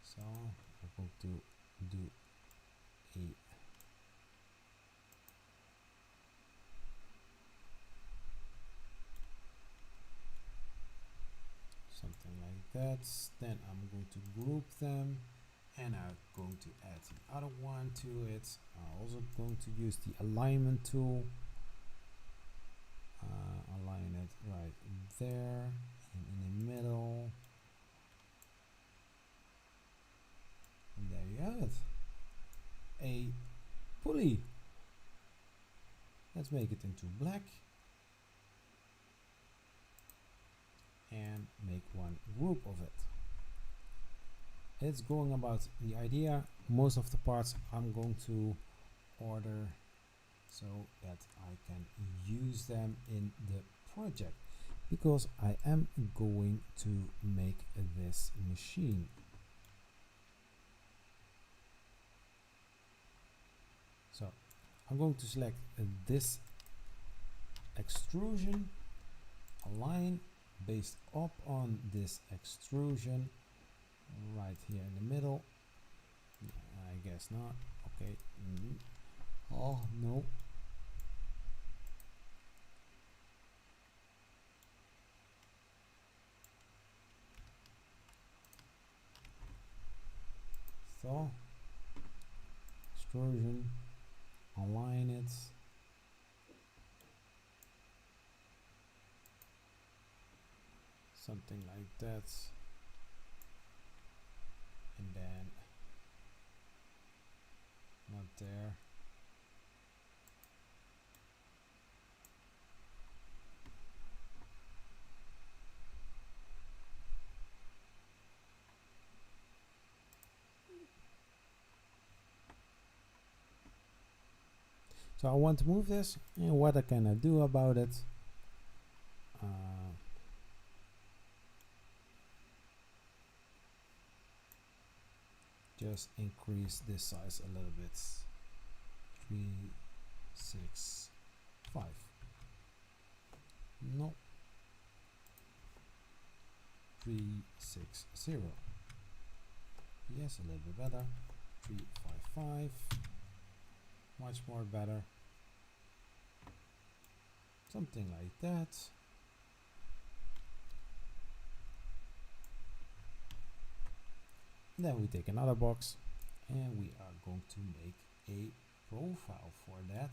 so I'm going to do a something like that. Then I'm going to group them, and I'm going to add the other one to it. I'm also going to use the alignment tool, align it right there and in the middle, and there you have it, a pulley. Let's make it into black and make one group of it. It's going about the idea. Most of the parts I'm going to order so that I can use them in the project, because I am going to make this machine. So I'm going to select this extrusion, align based up on this extrusion right here in the middle. I guess not. Okay. Oh no. So extrusion, align it, something like that, and then not there. So I want to move this, and what can I do about it? Just increase this size a little bit. 3, 6, 5. No. 3, 6, 0. Yes, a little bit better. 3, 5, 5. Much more better. Something like that. Then we take another box and we are going to make a profile for that,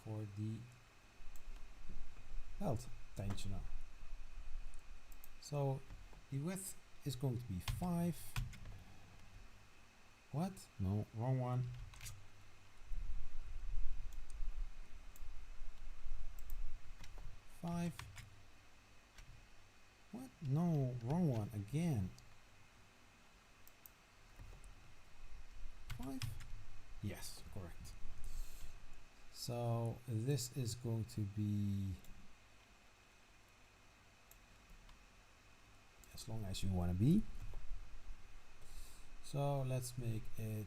for the belt tensioner. So the width is going to be 5. What? No, wrong one. 5. What? No, wrong one again. 5? Yes, correct. So this is going to be as long as you want to be. So let's make it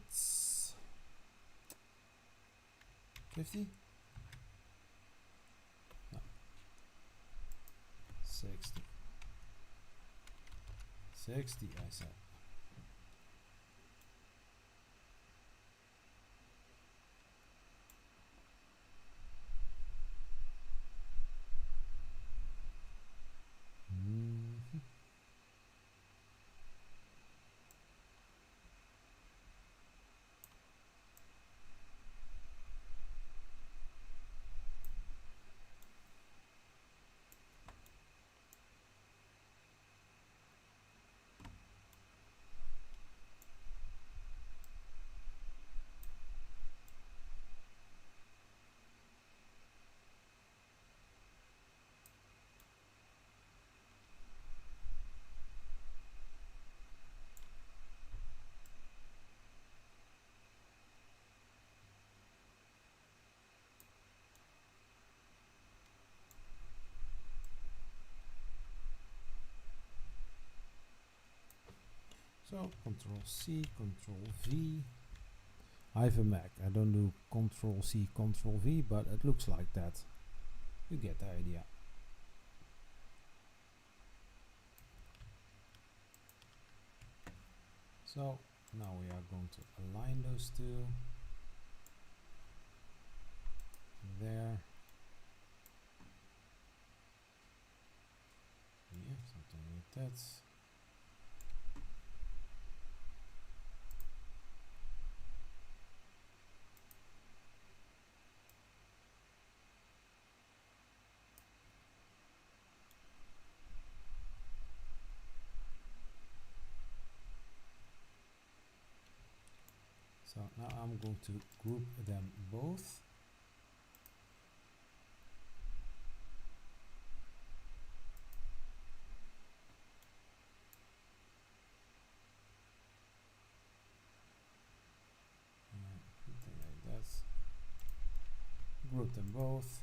50. No. 60. 60 I said. So Control C, Control V. I have a Mac. I don't do Control C, Control V, but it looks like that. You get the idea. So now we are going to align those two. There. Yeah, something like that. So now I'm going to group them both. Something like that. Group them both.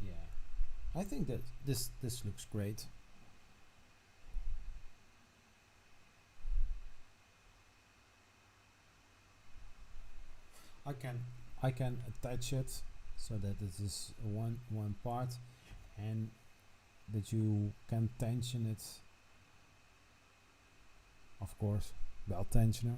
Yeah, I think that this looks great. I can attach it so that this is one part, and that you can tension it, of course, belt tensioner.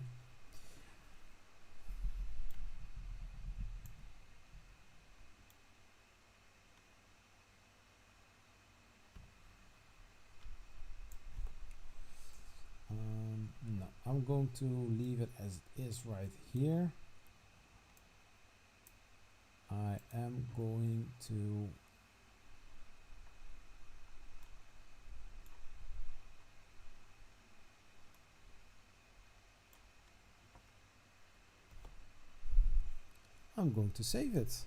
No, I'm going to leave it as it is right here. I am going to save it.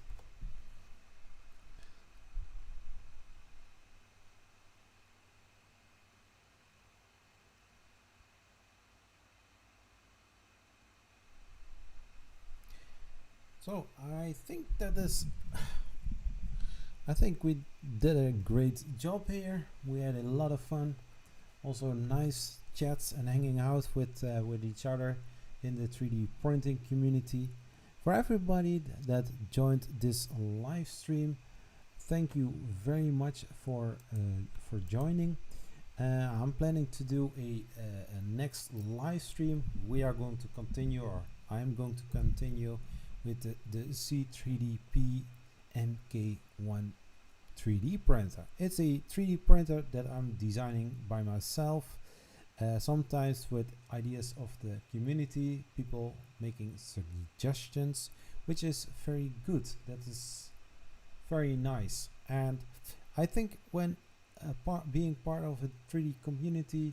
So I think we did a great job here. We had a lot of fun. Also nice chats and hanging out with each other in the 3D printing community. For everybody that joined this live stream, thank you very much for joining. I'm planning to do a next live stream. We are going to continue, or I'm going to continue with the C3DP MK1 3D printer. It's a 3D printer that I'm designing by myself, sometimes with ideas of the community, people making suggestions, which is very good. That is very nice. And I think when being part of a 3D community,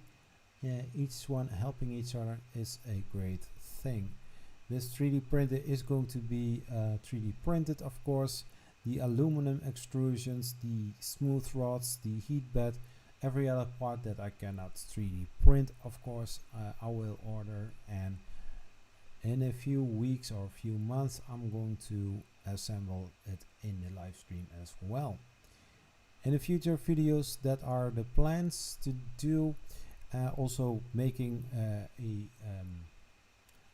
each one helping each other is a great thing. This 3D printer is going to be 3D printed, of course. The aluminum extrusions, the smooth rods, the heat bed, every other part that I cannot 3D print, of course, I will order, and in a few weeks or a few months I'm going to assemble it in the live stream as well. In the future videos, that are the plans to do. Also making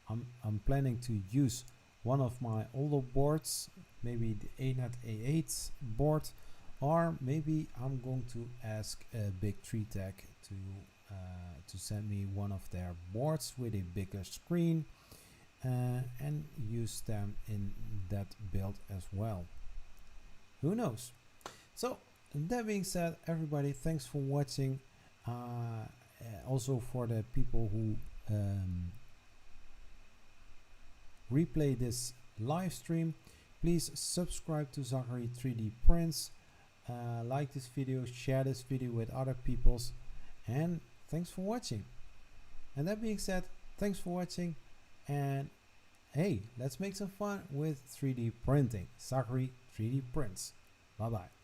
I'm planning to use one of my older boards, maybe the ANET A8 board, or maybe I'm going to ask Big Tree Tech to send me one of their boards with a bigger screen, and use them in that build as well. Who knows? So that being said, everybody, thanks for watching. Also for the people who replay this live stream, please subscribe to Zachary 3D Prints, like this video, share this video with other peoples, and thanks for watching. And that being said, thanks for watching, and hey, let's make some fun with 3D printing. Zachary 3D Prints. Bye bye.